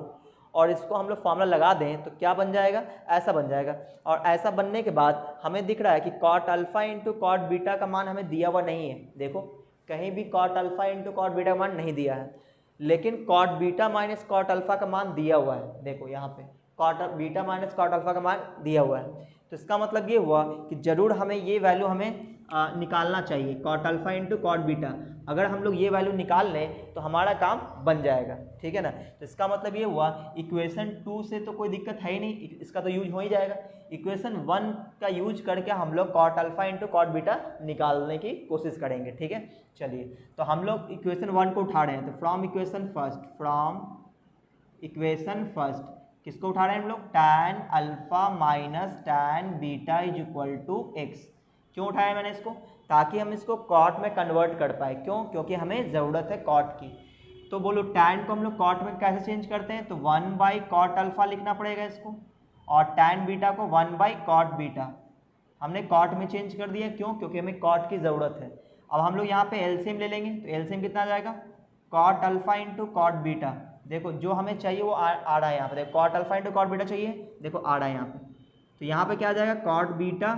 और इसको हम लोग फॉर्मूला लगा दें तो क्या बन जाएगा, ऐसा बन जाएगा। और ऐसा बनने के बाद हमें दिख रहा है कि cot alpha into cot beta का मान हमें दिया हुआ नहीं है। देखो कहीं भी cot alpha into cot beta का मान नहीं दिया है, लेकिन cot beta minus cot alpha का मान दिया हुआ है। देखो यहाँ पे cot beta minus cot alpha का मान दिया हुआ है, तो इसका मतलब ये हुआ कि ज़रूर हमें ये वैल्यू हमें निकालना चाहिए, cot alpha into cot beta. अगर हम लोग ये वैल्यू निकाल लें तो हमारा काम बन जाएगा। ठीक है ना, तो इसका मतलब ये हुआ इक्वेशन 2 से तो कोई दिक्कत है ही नहीं, इसका तो यूज हो ही जाएगा। इक्वेशन 1 का यूज करके हम लोग cot alpha into cot beta निकालने की कोशिश करेंगे। ठीक है, चलिए तो हम लोग इक्वेशन 1 को उठा रहे हैं, तो फ्रॉम इक्वेशन फर्स्ट किसको उठा रहे हैं हम लोग, tan alpha minus tan beta is equal to x. क्यों उठाया मैंने इसको, ताकि हम इसको कॉट में कन्वर्ट कर पाए। क्यों, क्योंकि हमें ज़रूरत है कॉट की। तो बोलो tan को हम लोग कॉट में कैसे चेंज करते हैं, तो 1 बाई कॉट अल्फा लिखना पड़ेगा इसको, और tan बीटा को 1 बाई कॉट बीटा हमने कॉट में चेंज कर दिया। क्यों, क्योंकि हमें कॉट की ज़रूरत है। अब हम लोग यहाँ पे एलसीएम ले लेंगे, तो एलसीएम कितना आ जाएगा, cot alpha into cot beta. देखो जो हमें चाहिए वो आ रहा है यहाँ पे, देखो cot alpha into cot beta चाहिए, देखो आ रहा है यहाँ पे। तो यहाँ पे क्या आ जाएगा, कॉट बीटा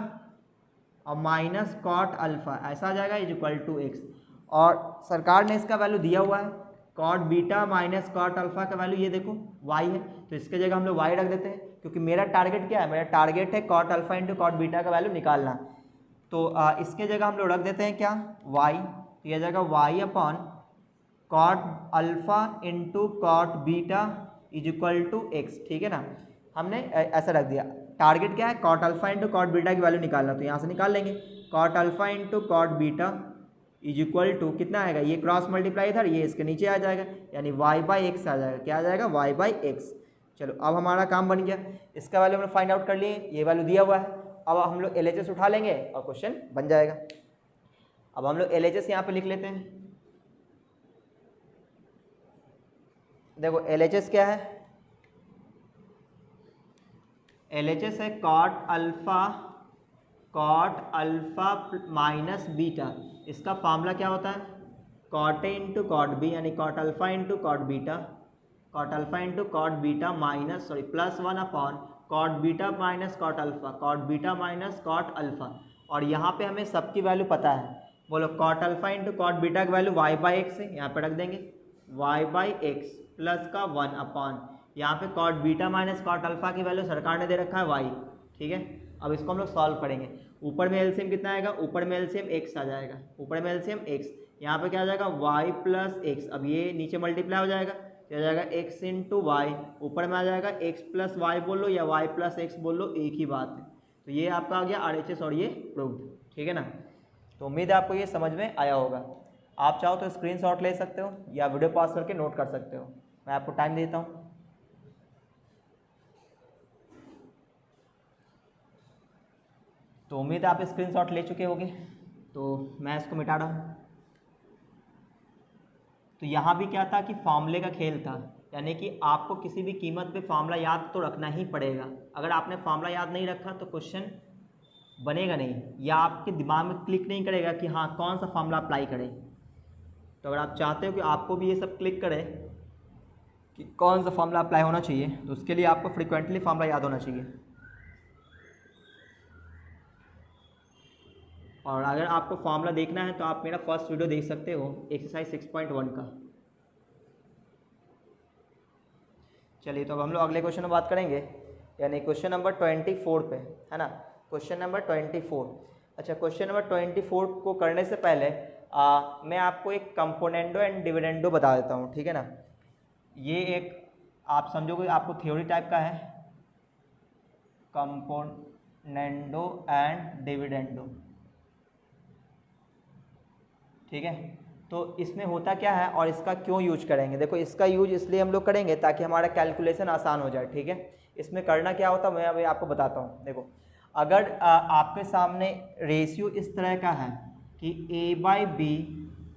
और माइनस कॉट अल्फा, ऐसा आ जाएगा इज इक्वल टू एक्स। और सरकार ने इसका वैल्यू दिया हुआ है, cot beta minus cot alpha का वैल्यू ये देखो वाई है, तो इसके जगह हम लोग वाई रख देते हैं, क्योंकि मेरा टारगेट क्या है, मेरा टारगेट है cot alpha into cot beta का वैल्यू निकालना। तो इसके जगह हम लोग रख देते हैं क्या, वाई, तो यह जाएगा y upon cot alpha into cot beta is equal to x. ठीक है ना, हमने ऐसा रख दिया। टारगेट क्या है, cot alpha into cot beta की वैल्यू निकालना, तो यहाँ से निकाल लेंगे cot alpha into cot beta is equal to कितना आएगा, ये क्रॉस मल्टीप्लाई इधर, ये इसके नीचे आ जाएगा, यानी वाई बाई एक्स आ जाएगा। क्या आ जाएगा, वाई बाई एक्स। चलो अब हमारा काम बन गया, इसका वैल्यू हमने फाइंड आउट कर लिए, ये वैल्यू दिया हुआ है। अब हम लोग LHS उठा लेंगे और क्वेश्चन बन जाएगा। अब हम लोग LHS यहाँ पे लिख लेते हैं। देखो LHS क्या है, LHS है कॉट अल्फा माइनस बीटा। इसका फार्मूला क्या होता है? कॉट ए इंटू कॉट बी, यानी cot alpha into cot beta, cot alpha into cot beta minus plus 1 upon cot beta minus cot alpha, cot beta minus cot alpha. और यहाँ पे हमें सबकी वैल्यू पता है, बोलो cot alpha into cot beta की वैल्यू y/x है, यहाँ पे रख देंगे y/x प्लस का 1 अपॉन यहाँ पे cot beta minus cot alpha की वैल्यू सरकार ने दे रखा है y, ठीक है। अब इसको हम लोग सॉल्व करेंगे। ऊपर में एलसीएम कितना आएगा? ऊपर में एलसीएम x आ जाएगा, ऊपर में एलसीएम x, यहाँ पे क्या आ जाएगा y प्लस एक्स। अब ये नीचे मल्टीप्लाई हो जाएगा, क्या आ जाएगा x इंटू वाई, ऊपर में आ जाएगा x प्लस वाई बोल लो या y प्लस एक्स बोल लो, एक ही बात है। तो ये आपका आ गया RHS और ये प्रूव्ड, ठीक है ना। तो उम्मीद है आपको ये समझ में आया होगा। आप चाहो तो स्क्रीनशॉट ले सकते हो या वीडियो पॉज करके नोट कर सकते हो, मैं आपको टाइम देता हूँ। तो उम्मीद है आप स्क्रीनशॉट ले चुके होंगे, तो मैं इसको मिटा रहा हूँ। तो यहाँ भी क्या था कि फॉर्मूले का खेल था, यानी कि आपको किसी भी कीमत पे फॉर्मूला याद तो रखना ही पड़ेगा। अगर आपने फॉर्मूला याद नहीं रखा तो क्वेश्चन बनेगा नहीं, या आपके दिमाग में क्लिक नहीं करेगा कि हाँ कौन सा फॉर्मूला अप्लाई करें। तो अगर आप चाहते हो कि आपको भी ये सब क्लिक करे कि कौन सा फॉर्मूला अप्लाई होना चाहिए, तो उसके लिए आपको फ्रिक्वेंटली फॉर्मूला याद होना चाहिए। और अगर आपको फॉर्मूला देखना है तो आप मेरा फर्स्ट वीडियो देख सकते हो एक्सरसाइज 6.1 का। चलिए तो अब हम लोग अगले क्वेश्चन में बात करेंगे, यानी क्वेश्चन नंबर 24 पे, है ना। Question number 24। अच्छा, क्वेश्चन नंबर 24 को करने से पहले मैं आपको एक कंपोनेंडो एंड डिविडेंडो बता देता हूँ, ठीक है ना। ये एक आप समझोगे आपको थ्योरी टाइप का है, कंपोनेंडो एंड डिविडेंडो, ठीक है। तो इसमें होता क्या है और इसका क्यों यूज करेंगे? देखो, इसका यूज इसलिए हम लोग करेंगे ताकि हमारा कैलकुलेशन आसान हो जाए, ठीक है। इसमें करना क्या होता है मैं अभी आपको बताता हूँ। देखो, अगर आपके सामने रेशियो इस तरह का है कि A/B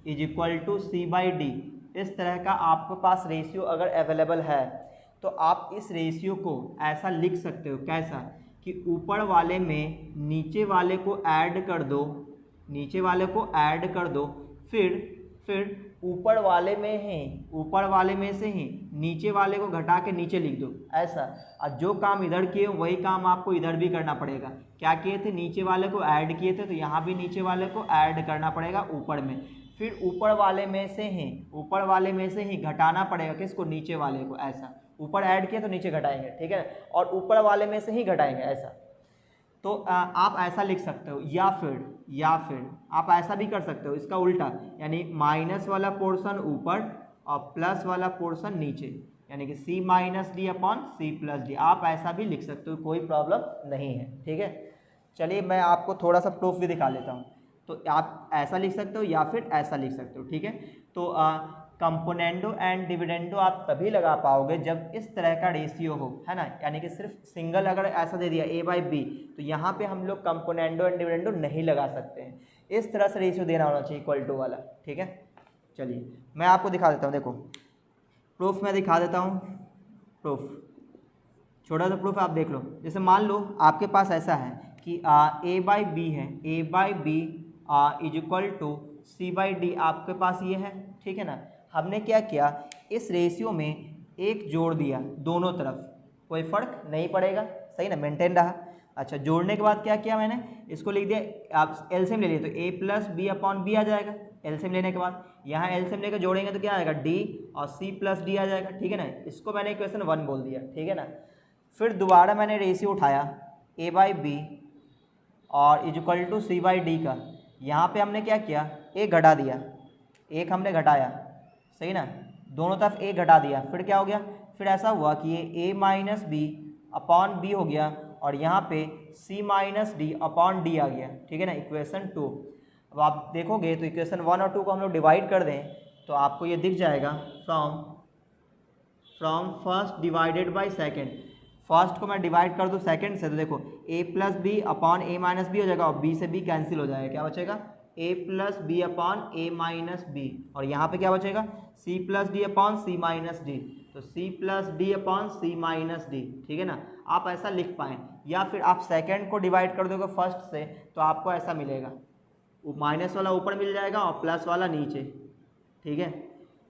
is equal to C/D, इस तरह का आपके पास रेशियो अगर अवेलेबल है, तो आप इस रेशियो को ऐसा लिख सकते हो, कैसा कि ऊपर वाले में नीचे वाले को ऐड कर दो, नीचे वाले को ऐड कर दो, फिर ऊपर वाले में से ही नीचे वाले को घटा के नीचे लिख दो, ऐसा। और जो काम इधर किए वही काम आपको इधर भी करना पड़ेगा। क्या किए थे? नीचे वाले को ऐड किए थे, तो यहाँ भी नीचे वाले को ऐड करना पड़ेगा ऊपर में। फिर ऊपर वाले में से ही घटाना पड़ेगा, किसको? नीचे वाले को, ऐसा। ऊपर ऐड किया तो नीचे घटाएंगे, ठीक है, और ऊपर वाले में से ही घटाएंगे, ऐसा। तो आप ऐसा लिख सकते हो, या फिर आप ऐसा भी कर सकते हो, इसका उल्टा, यानी माइनस वाला पोर्शन ऊपर और प्लस वाला पोर्शन नीचे, यानी कि C-D अपॉन C+D। आप ऐसा भी लिख सकते हो, कोई प्रॉब्लम नहीं है, ठीक है। चलिए मैं आपको थोड़ा सा प्रूफ भी दिखा लेता हूँ। तो आप ऐसा लिख सकते हो या फिर ऐसा लिख सकते हो, ठीक है। तो कंपोनेंडो एंड डिविडेंडो आप तभी लगा पाओगे जब इस तरह का रेशियो हो, है ना। यानी कि सिर्फ सिंगल अगर ऐसा दे दिया A/B, तो यहाँ पे हम लोग कंपोनेंडो एंड डिविडेंडो नहीं लगा सकते हैं। इस तरह से रेशियो देना होना चाहिए, इक्वल टू वाला, ठीक है। चलिए मैं आपको दिखा देता हूँ, देखो प्रूफ मैं दिखा देता हूँ। प्रूफ, छोटा सा प्रूफ आप देख लो। जैसे मान लो आपके पास ऐसा है कि A/B है, A/B is equal to C/D आपके पास ये है, ठीक है ना। हमने क्या किया, इस रेशियो में एक जोड़ दिया दोनों तरफ, कोई फर्क नहीं पड़ेगा, सही ना, मेंटेन रहा। अच्छा, जोड़ने के बाद क्या किया मैंने, इसको लिख दिया, आप एलसीएम ले लिए तो A+B अपॉन B आ जाएगा। एलसीएम लेने के बाद यहाँ एलसीएम लेकर जोड़ेंगे तो क्या आएगा, D और C+D आ जाएगा, ठीक है ना। इसको मैंने इक्वेशन 1 बोल दिया, ठीक है ना। फिर दोबारा मैंने रेशियो उठाया A/B और इज इक्वल टू C/D का। यहाँ पे हमने क्या किया, एक घटा दिया, एक हमने घटाया, सही ना, दोनों तरफ एक घटा दिया। फिर क्या हो गया, फिर ऐसा हुआ कि ये A-B अपॉन B हो गया और यहाँ पे C-D अपॉन D आ गया, ठीक है ना, इक्वेशन 2। अब आप देखोगे तो इक्वेशन 1 और 2 को हम लोग डिवाइड कर दें तो आपको ये दिख जाएगा, from first divided by second. First को मैं डिवाइड कर दूँ सेकंड से, तो देखो A+B अपॉन A-B हो जाएगा और B से B कैंसिल हो जाएगा, क्या बचेगा, A+B अपॉन A-B, और यहाँ पे क्या बचेगा, C+D अपॉन C-D। तो c प्लस डी अपॉन सी माइनस डी, ठीक है ना, आप ऐसा लिख पाएँ। या फिर आप सेकेंड को डिवाइड कर दोगे फर्स्ट से तो आपको ऐसा मिलेगा, माइनस वाला ऊपर मिल जाएगा और प्लस वाला नीचे, ठीक है।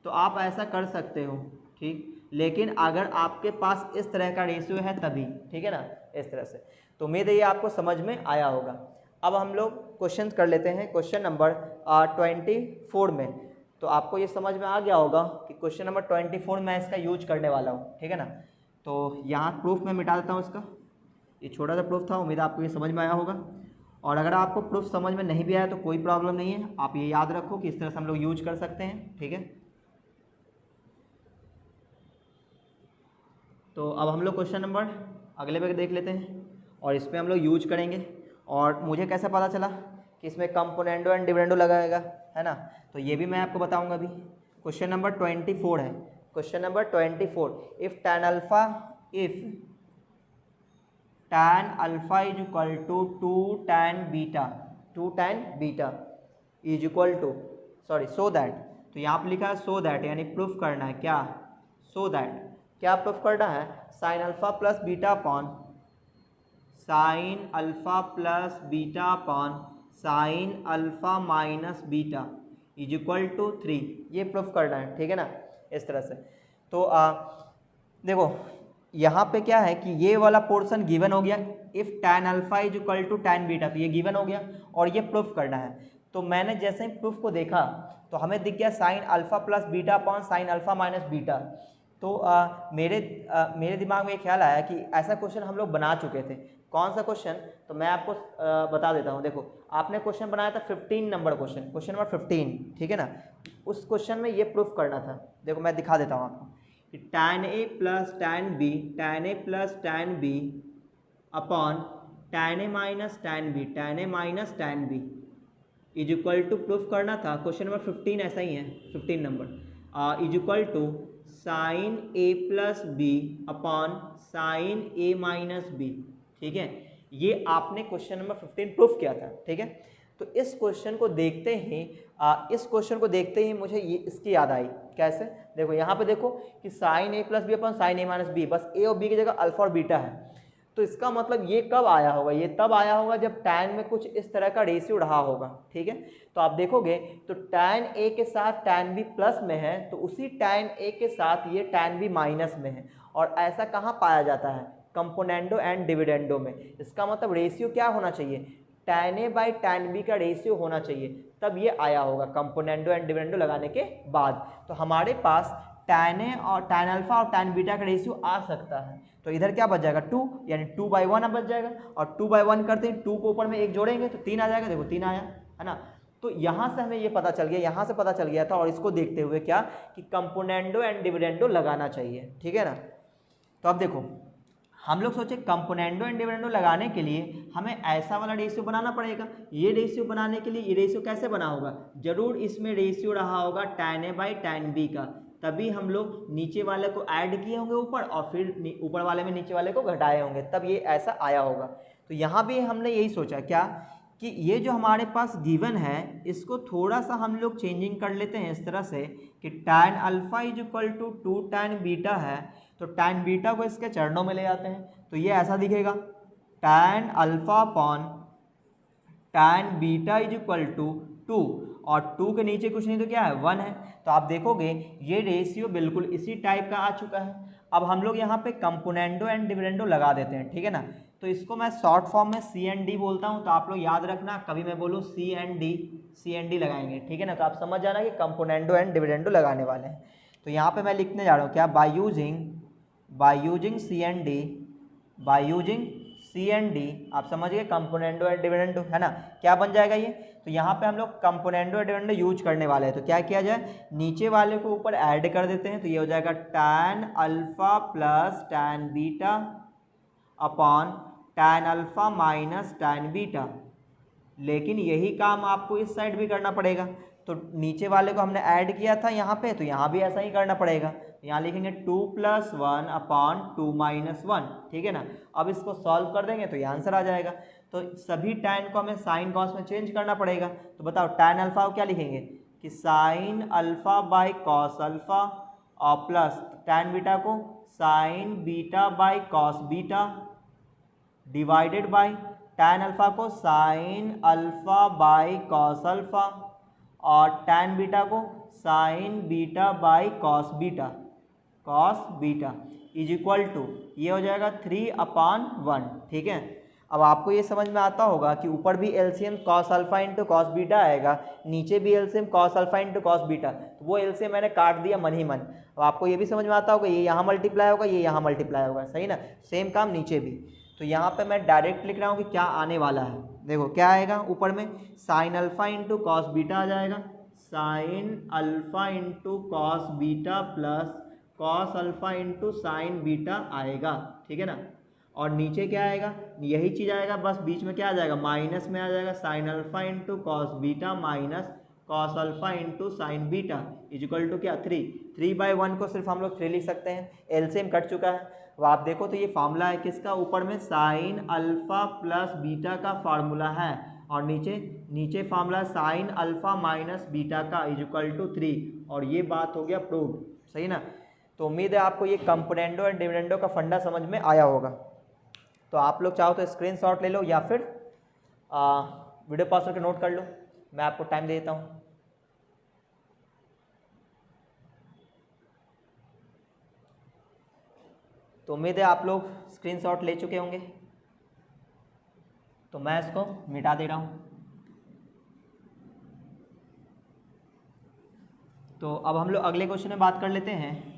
तो आप ऐसा कर सकते हो, ठीक। लेकिन अगर आपके पास इस तरह का रेशियो है तभी, ठीक है ना, इस तरह से। तो उम्मीद है ये आपको समझ में आया होगा। अब हम लोग क्वेश्चन कर लेते हैं। क्वेश्चन नंबर 24 में तो आपको ये समझ में आ गया होगा कि क्वेश्चन नंबर 24 में इसका यूज करने वाला हूँ, ठीक है ना। तो यहाँ प्रूफ मैं मिटा देता हूँ इसका, ये छोटा सा प्रूफ था, उम्मीद आपको ये समझ में आया होगा। और अगर आपको प्रूफ समझ में नहीं भी आया तो कोई प्रॉब्लम नहीं है, आप ये याद रखो कि इस तरह से हम लोग यूज कर सकते हैं, ठीक है। तो अब हम लोग क्वेश्चन नंबर अगले पे देख लेते हैं और इस पर हम लोग यूज करेंगे। और मुझे कैसे पता चला कि इसमें कंपोनेंडो एंड डिविडेंडो लगाएगा, है ना, तो ये भी मैं आपको बताऊंगा अभी। क्वेश्चन नंबर 24 है, question number 24, if tan alpha is equal to 2 tan beta is equal to so that, तो यहाँ पर लिखा है सो दैट, यानी प्रूफ करना है क्या, सो दैट क्या प्रूफ करना है, sine alpha plus beta upon sine alpha plus beta upon sine alpha minus beta is equal to 3, ये प्रूफ करना है, ठीक है ना, इस तरह से। तो देखो यहाँ पे क्या है कि ये वाला पोर्शन गिवन हो गया, if tan alpha is equal to tan beta, तो ये गिवन हो गया और ये प्रूफ करना है। तो मैंने जैसे ही प्रूफ को देखा तो हमें दिख गया sign alpha plus beta upon sine alpha minus beta. तो मेरे दिमाग में एक ख्याल आया कि ऐसा क्वेश्चन हम लोग बना चुके थे। कौन सा क्वेश्चन, तो मैं आपको बता देता हूँ। देखो आपने क्वेश्चन बनाया था 15 नंबर क्वेश्चन, क्वेश्चन नंबर 15, ठीक है ना। उस क्वेश्चन में ये प्रूफ करना था। देखो मैं दिखा देता हूँ आपको कि tan a plus tan b upon tan a minus tan b is equal to, proof करना था क्वेश्चन नंबर 15, ऐसा ही है 15 नंबर, is equal to sine a plus b upon sine a minus b, ठीक है। ये आपने क्वेश्चन नंबर 15 प्रूफ किया था, ठीक है। तो इस क्वेश्चन को देखते ही मुझे ये इसकी याद आई। कैसे, देखो यहाँ पे देखो कि sine a plus b upon sine a minus b, बस a और b की जगह अल्फा और बीटा है। तो इसका मतलब ये कब आया होगा, ये तब आया होगा जब tan में कुछ इस तरह का रेशियो रहा होगा, ठीक है। तो आप देखोगे तो tan a के साथ tan b प्लस में है, तो उसी tan a के साथ ये tan b माइनस में है। और ऐसा कहाँ पाया जाता है, कंपोनेंडो एंड डिविडेंडो में। इसका मतलब रेशियो क्या होना चाहिए, tan a by tan b का रेशियो होना चाहिए, तब ये आया होगा कंपोनेंडो एंड डिविडेंडो लगाने के बाद। तो हमारे पास tan a और tan अल्फा और tan बीटा का रेशियो आ सकता है। तो इधर क्या बच जाएगा 2, यानी 2/1 बच जाएगा। और 2/1 करते हैं, 2 को ऊपर में 1 जोड़ेंगे तो 3 आ जाएगा। देखो 3 आया, है ना। तो यहाँ से हमें ये पता चल गया, यहाँ से पता चल गया था। और इसको देखते हुए क्या कि कंपोनेंडो एंड डिविडेंडो लगाना चाहिए, ठीक है ना। तो अब देखो हम लोग सोचे कंपोनेंडो एंड डिविडेंडो लगाने के लिए हमें ऐसा वाला रेशियो बनाना पड़ेगा। ये रेशियो बनाने के लिए ये रेशियो कैसे बना होगा, जरूर इसमें रेशियो रहा होगा tan a by tan b का, तभी हम लोग नीचे वाले को ऐड किए होंगे ऊपर और फिर ऊपर वाले में नीचे वाले को घटाए होंगे, तब ये ऐसा आया होगा। तो यहाँ भी हमने यही सोचा क्या कि ये जो हमारे पास गिवन है इसको थोड़ा सा हम लोग चेंजिंग कर लेते हैं इस तरह से कि tan alpha is equal to 2 tan beta है, तो tan बीटा को इसके चरणों में ले आते हैं। तो ये ऐसा दिखेगा tan alpha upon tan beta is equal to 2, और 2 के नीचे कुछ नहीं तो क्या है 1 है। तो आप देखोगे ये रेशियो बिल्कुल इसी टाइप का आ चुका है। अब हम लोग यहाँ पे कंपोनेंडो एंड डिविडेंडो लगा देते हैं, ठीक है ना। तो इसको मैं शॉर्ट फॉर्म में C&D बोलता हूँ। तो आप लोग याद रखना, कभी मैं बोलूँ C&D लगाएंगे, ठीक है ना। तो आप समझ जाना कि कंपोनेंडो एंड डिविडेंडो लगाने वाले हैं। तो यहाँ पे मैं लिखने जा रहा हूँ क्या, बाय यूजिंग C&D, आप समझ गए, कंपोनेंडो एंड डिविडेंडो, है ना। क्या बन जाएगा ये, तो यहाँ पे हम लोग कंपोनेंडो एंड डिविडेंडो यूज करने वाले हैं। तो क्या किया जाए, नीचे वाले को ऊपर ऐड कर देते हैं। तो ये हो जाएगा tan alpha plus tan beta upon tan alpha minus tan beta. लेकिन यही काम आपको इस साइड भी करना पड़ेगा। तो नीचे वाले को हमने ऐड किया था यहाँ पे, तो यहाँ भी ऐसा ही करना पड़ेगा। यहाँ लिखेंगे 2 + 1 अपॉन 2 - 1, ठीक है ना। अब इसको सॉल्व कर देंगे तो ये आंसर आ जाएगा। तो सभी tan को हमें साइन कॉस में चेंज करना पड़ेगा। तो बताओ tan अल्फा को क्या लिखेंगे कि sine alpha by cos alpha और प्लस tan बीटा को sin beta by cos beta divided by tan alpha को sin alpha by cos alpha और tan बीटा को sin beta by cos beta is equal to ये हो जाएगा 3/1। ठीक है, अब आपको ये समझ में आता होगा कि ऊपर भी LCM cos alpha into cos beta आएगा, नीचे भी LCM cos alpha into cos beta, तो वो एलसीएम मैंने काट दिया मन ही मन। अब आपको ये भी समझ में आता होगा ये यहाँ मल्टीप्लाई होगा, ये यहाँ मल्टीप्लाई होगा, सही ना। सेम काम नीचे भी। तो यहाँ पे मैं डायरेक्ट लिख रहा हूँ कि क्या आने वाला है। देखो क्या आएगा, ऊपर में sine alpha into cos beta आ जाएगा, sine alpha into cos beta plus cos alpha into sine beta आएगा। ठीक है ना, और नीचे क्या आएगा, यही चीज़ आएगा, बस बीच में क्या आ जाएगा, माइनस में आ जाएगा sine alpha into cos beta minus cos alpha into sine beta is equal to क्या 3/1 को सिर्फ हम लोग 3 लिख सकते हैं, एलसीएम कट चुका है। अब आप देखो तो ये फार्मूला है किसका, ऊपर में साइन अल्फा प्लस बीटा का फार्मूला है और नीचे formula sign alpha minus beta का इज इक्वल टू 3 और ये बात हो गया प्रूव्ड, सही ना। तो उम्मीद है आपको ये कंपोनेंडो एंड डिविडेंडो का फंडा समझ में आया होगा। तो आप लोग चाहो तो स्क्रीनशॉट ले लो या फिर वीडियो पॉज करके नोट कर लो, मैं आपको टाइम दे देता हूँ। तो उम्मीद है आप लोग स्क्रीनशॉट ले चुके होंगे, तो मैं इसको मिटा दे रहा हूँ। तो अब हम लोग अगले क्वेश्चन में बात कर लेते हैं।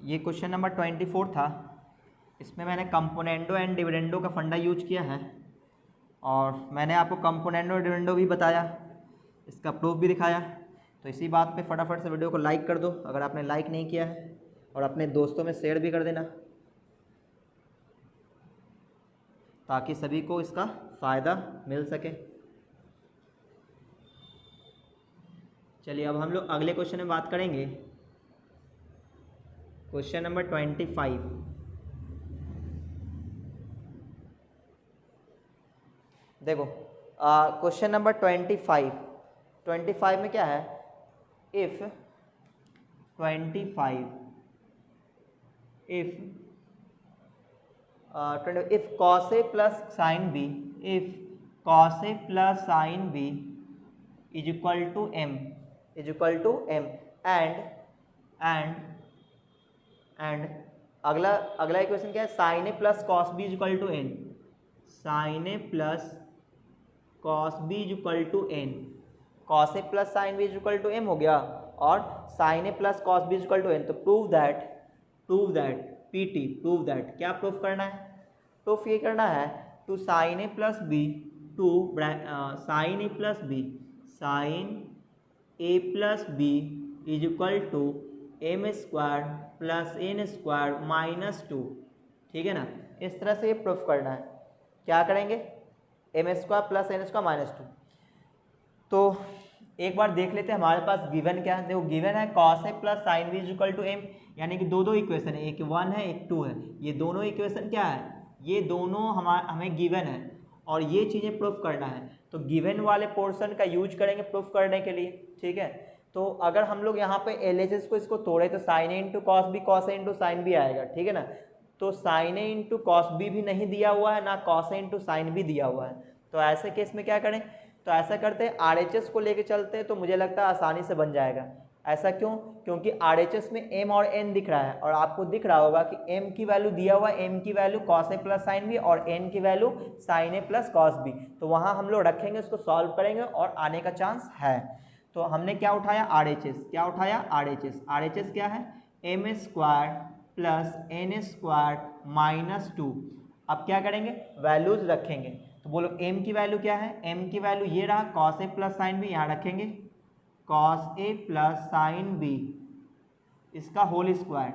ये क्वेश्चन नंबर 24 था, इसमें मैंने कंपोनेंडो एंड डिविडेंडो का फंडा यूज किया है और मैंने आपको कंपोनेंडो और डिविडेंडो भी बताया, इसका प्रूफ भी दिखाया। तो इसी बात पे फटाफट से वीडियो को लाइक कर दो अगर आपने लाइक नहीं किया है, और अपने दोस्तों में शेयर भी कर देना ताकि सभी को इसका फ़ायदा मिल सके। चलिए अब हम लोग अगले क्वेश्चन में बात करेंगे, क्वेश्चन नंबर 25। देखो क्वेश्चन नंबर 25 में क्या है, if cos a plus sin b, if cos a plus sin b is equal to m and अगला इक्वेशन क्या है, sin a plus cos b is equal to n, sin a plus cos b is equal to n, cos a plus sin b is equal to m हो गया और sin a plus cos b is equal to n। तो prove that क्या proof करना है, proof ये करना है two sine A plus B is equal to m square plus n square minus 2। ठीक है ना, इस तरह से ये प्रूफ करना है। क्या करेंगे, m square plus n square minus 2। तो एक बार देख लेते हैं हमारे पास गिवन क्या है। देखो गिवन है cos a plus sine b is equal to m, यानी कि दो इक्वेशन है, एक 1 है एक 2 है। ये दोनों इक्वेशन क्या है, ये दोनों हमें गिवन है और ये चीज़ें प्रूफ करना है। तो गिवन वाले पोर्शन का यूज करेंगे प्रूफ करने के लिए। ठीक है, तो अगर हम लोग यहाँ पे LHS को इसको तोड़े तो sign A into cos B, cos A into sine B आएगा। ठीक है ना, तो sign A into cos B भी नहीं दिया हुआ है, ना cos A into sine B दिया हुआ है। तो ऐसे केस में क्या करें, तो ऐसा करते हैं RHS को लेके चलते हैं, तो मुझे लगता है आसानी से बन जाएगा। ऐसा क्यों, क्योंकि RHS में m और n दिख रहा है और आपको दिख रहा होगा कि m की वैल्यू दिया हुआ है, m की वैल्यू cos a plus sine b और n की वैल्यू sin a प्लस कॉस बी। तो वहाँ हम लोग रखेंगे, उसको सॉल्व करेंगे और आने का चांस है। तो हमने क्या उठाया, RHS क्या है, m square plus n square minus 2। अब क्या करेंगे, वैल्यूज रखेंगे। तो बोलो m की वैल्यू क्या है, m की वैल्यू ये रहा cos a plus sine b, यहाँ रखेंगे cos a plus sine b इसका होल स्क्वायर,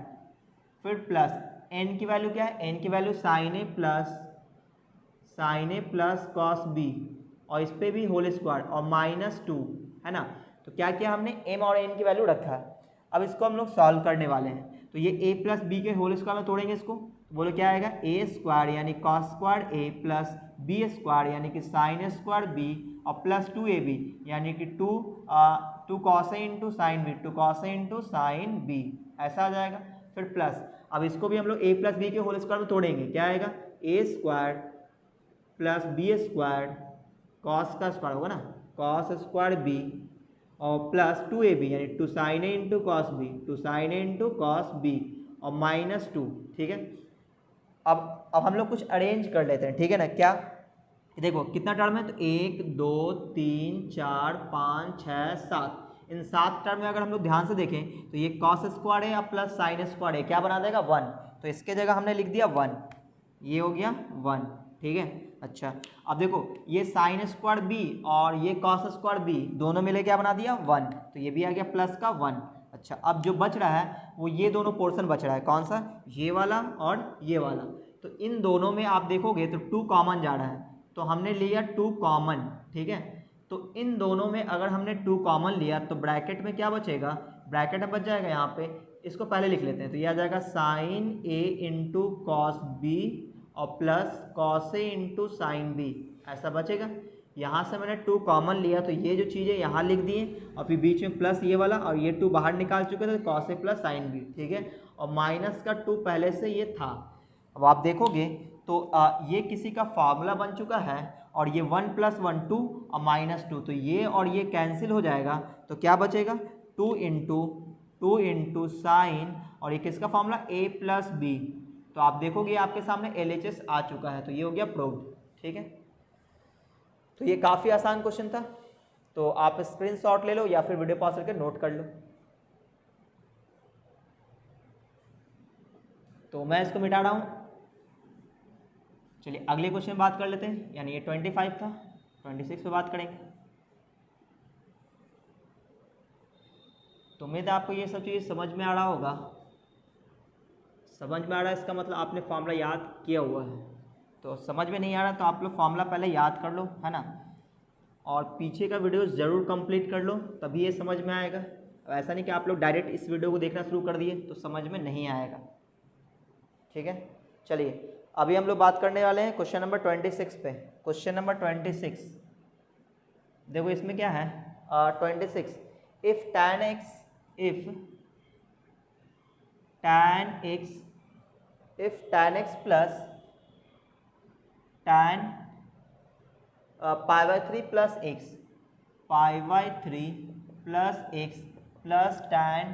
फिर प्लस n की वैल्यू क्या है, n की वैल्यू साइन ए प्लस कॉस बी और इस पर भी होल स्क्वायर और माइनस 2 है ना। तो क्या किया हमने, m और n की वैल्यू रखा है। अब इसको हम लोग सॉल्व करने वाले हैं। तो ये a प्लस बी के होल स्क्वायर में तोड़ेंगे इसको, बोलो क्या आएगा, a स्क्वायर यानी cos square a plus b square यानी कि साइन स्क्वायर b और प्लस 2ab यानी कि 2 cos a into sine b, 2 cos a into sine b ऐसा आ जाएगा। फिर प्लस, अब इसको भी हम लोग a प्लस बी के होल स्क्वायर में तोड़ेंगे, क्या आएगा a square plus b square cos का स्क्वायर होगा ना, कॉस स्क्वायर बी और प्लस 2ab यानी 2 sin a into cos b, 2 sin a into cos b और -2। ठीक है, अब हम लोग कुछ अरेंज कर लेते हैं, ठीक है ना। क्या देखो कितना टर्म है, तो 1 2 3 4 5 6 7, इन 7 टर्म में अगर हम लोग ध्यान से देखें तो ये कॉस स्क्वायर है या प्लस साइन स्क्वायर है, क्या बना देगा 1, तो इसके जगह हमने लिख दिया 1, ये हो गया 1। ठीक है, अच्छा अब देखो ये साइन स्क्वायर बी और ये कॉस स्क्वायर बी दोनों मिले क्या बना दिया 1, तो ये भी आ गया प्लस का 1। अच्छा अब जो बच रहा है वो ये दोनों पोर्शन बच रहा है, कौन सा, ये वाला और ये वाला। तो इन दोनों में आप देखोगे तो 2 कॉमन जा रहा है, तो हमने लिया 2 कॉमन। ठीक है, तो इन दोनों में अगर हमने 2 कॉमन लिया तो ब्रैकेट में क्या बचेगा, ब्रैकेट में बच जाएगा यहाँ पे, इसको पहले लिख लेते हैं, तो ये आ जाएगा sign A into cos b और plus cos A into sine b, ऐसा बचेगा। यहाँ से मैंने 2 कॉमन लिया तो ये जो चीज़ें यहाँ लिख दिए और फिर बीच में प्लस ये वाला और ये 2 बाहर निकाल चुके थे, cos A plus sine B. ठीक है, और माइनस का 2 पहले से ये था। अब आप देखोगे तो ये किसी का फार्मूला बन चुका है और ये 1 + 1 2 और -2, तो ये और ये कैंसिल हो जाएगा, तो क्या बचेगा 2 इंटू साइन और ये किसका फार्मूला a प्लस बी, तो आप देखोगे आपके सामने LHS आ चुका है, तो ये हो गया प्रूव्ड। ठीक है, तो ये काफ़ी आसान क्वेश्चन था, तो आप स्क्रीनशॉट ले लो या फिर वीडियो पॉज करके नोट कर लो। तो मैं इसको मिटा रहा हूँ। चलिए अगले क्वेश्चन बात कर लेते हैं, यानी ये 25 था, 26 पे बात करेंगे। तो उम्मीद है आपको ये सब चीज़ समझ में आ रहा होगा। समझ में आ रहा है इसका मतलब आपने फॉर्मूला याद किया हुआ है, तो समझ में नहीं आ रहा तो आप लोग फॉर्मूला पहले याद कर लो, है ना, और पीछे का वीडियो ज़रूर कंप्लीट कर लो, तभी ये समझ में आएगा। ऐसा नहीं कि आप लोग डायरेक्ट इस वीडियो को देखना शुरू कर दिए तो समझ में नहीं आएगा। ठीक है, चलिए अभी हम लोग बात करने वाले हैं क्वेश्चन नंबर 26 पे। क्वेश्चन नंबर 26 देखो, इसमें क्या है 26, if tan x plus tan π/3 plus x, π/3 plus x plus tan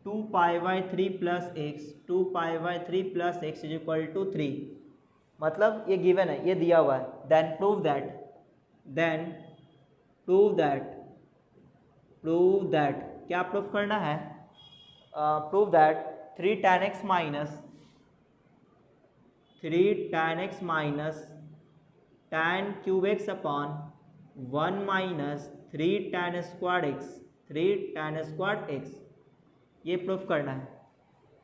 2π/3 plus x, 2π/3 plus x is equal to 3, मतलब ये गिवन है, ये दिया हुआ है। देन प्रूव दैट क्या प्रूव करना है, prove that 3 tan x minus tan cube x upon 1 minus 3 tan square x, ये प्रूफ करना है।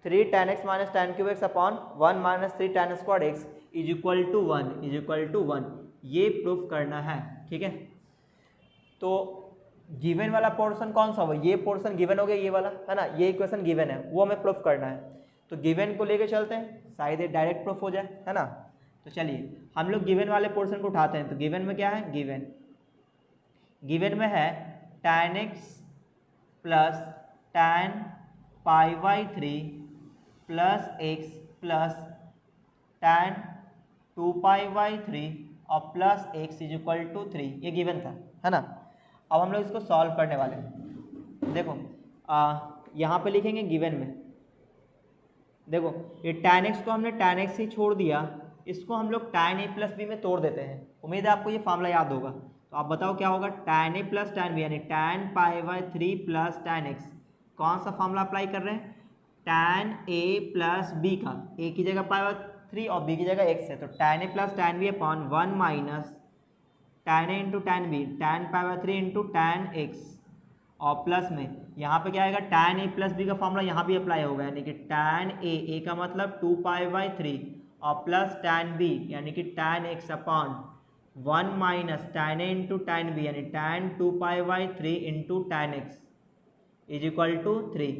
3 tan x minus tan cube x upon 1 minus 3 tan square x is equal to 1, ये proof करना है। ठीक है, तो गिवन वाला पोर्शन कौन सा होगा, ये पोर्शन गिवन हो गया, ये वाला है ना, ये इक्वेशन गिवन है, वो हमें प्रूफ करना है। तो गिवन को लेके चलते हैं, शायद ये डायरेक्ट प्रूफ हो जाए, है ना। तो चलिए हम लोग गिवन वाले पोर्शन को उठाते हैं। तो गिवन में क्या है, गिवन में है tan x plus tan π/3 plus x plus tan 2π/3 और plus x is equal to 3, ये गिवन था, है ना। अब हम लोग इसको सॉल्व करने वाले हैं। देखो यहाँ पे लिखेंगे गिवन में, देखो ये tan x को हमने tan x ही छोड़ दिया, इसको हम लोग tan a प्लस बी में तोड़ देते हैं। उम्मीद है आपको ये फार्मूला याद होगा, तो आप बताओ क्या होगा, tan a plus tan b यानी tan π/3 प्लस tan x, कौन सा फार्मूला अप्लाई कर रहे हैं, tan a प्लस b का, a की जगह π/3 और b की जगह x है, तो tan a plus tan b upon 1 minus tan a into tan b, tan π/3 into tan x, और प्लस में यहाँ पे क्या आएगा, tan a प्लस b का फार्मूला यहाँ भी अप्लाई होगा, यानी कि tan a का मतलब 2π/3 और प्लस tan b यानी कि tan x upon 1 minus tan a into tan b यानी tan 2π/3 into tan x is equal to 3।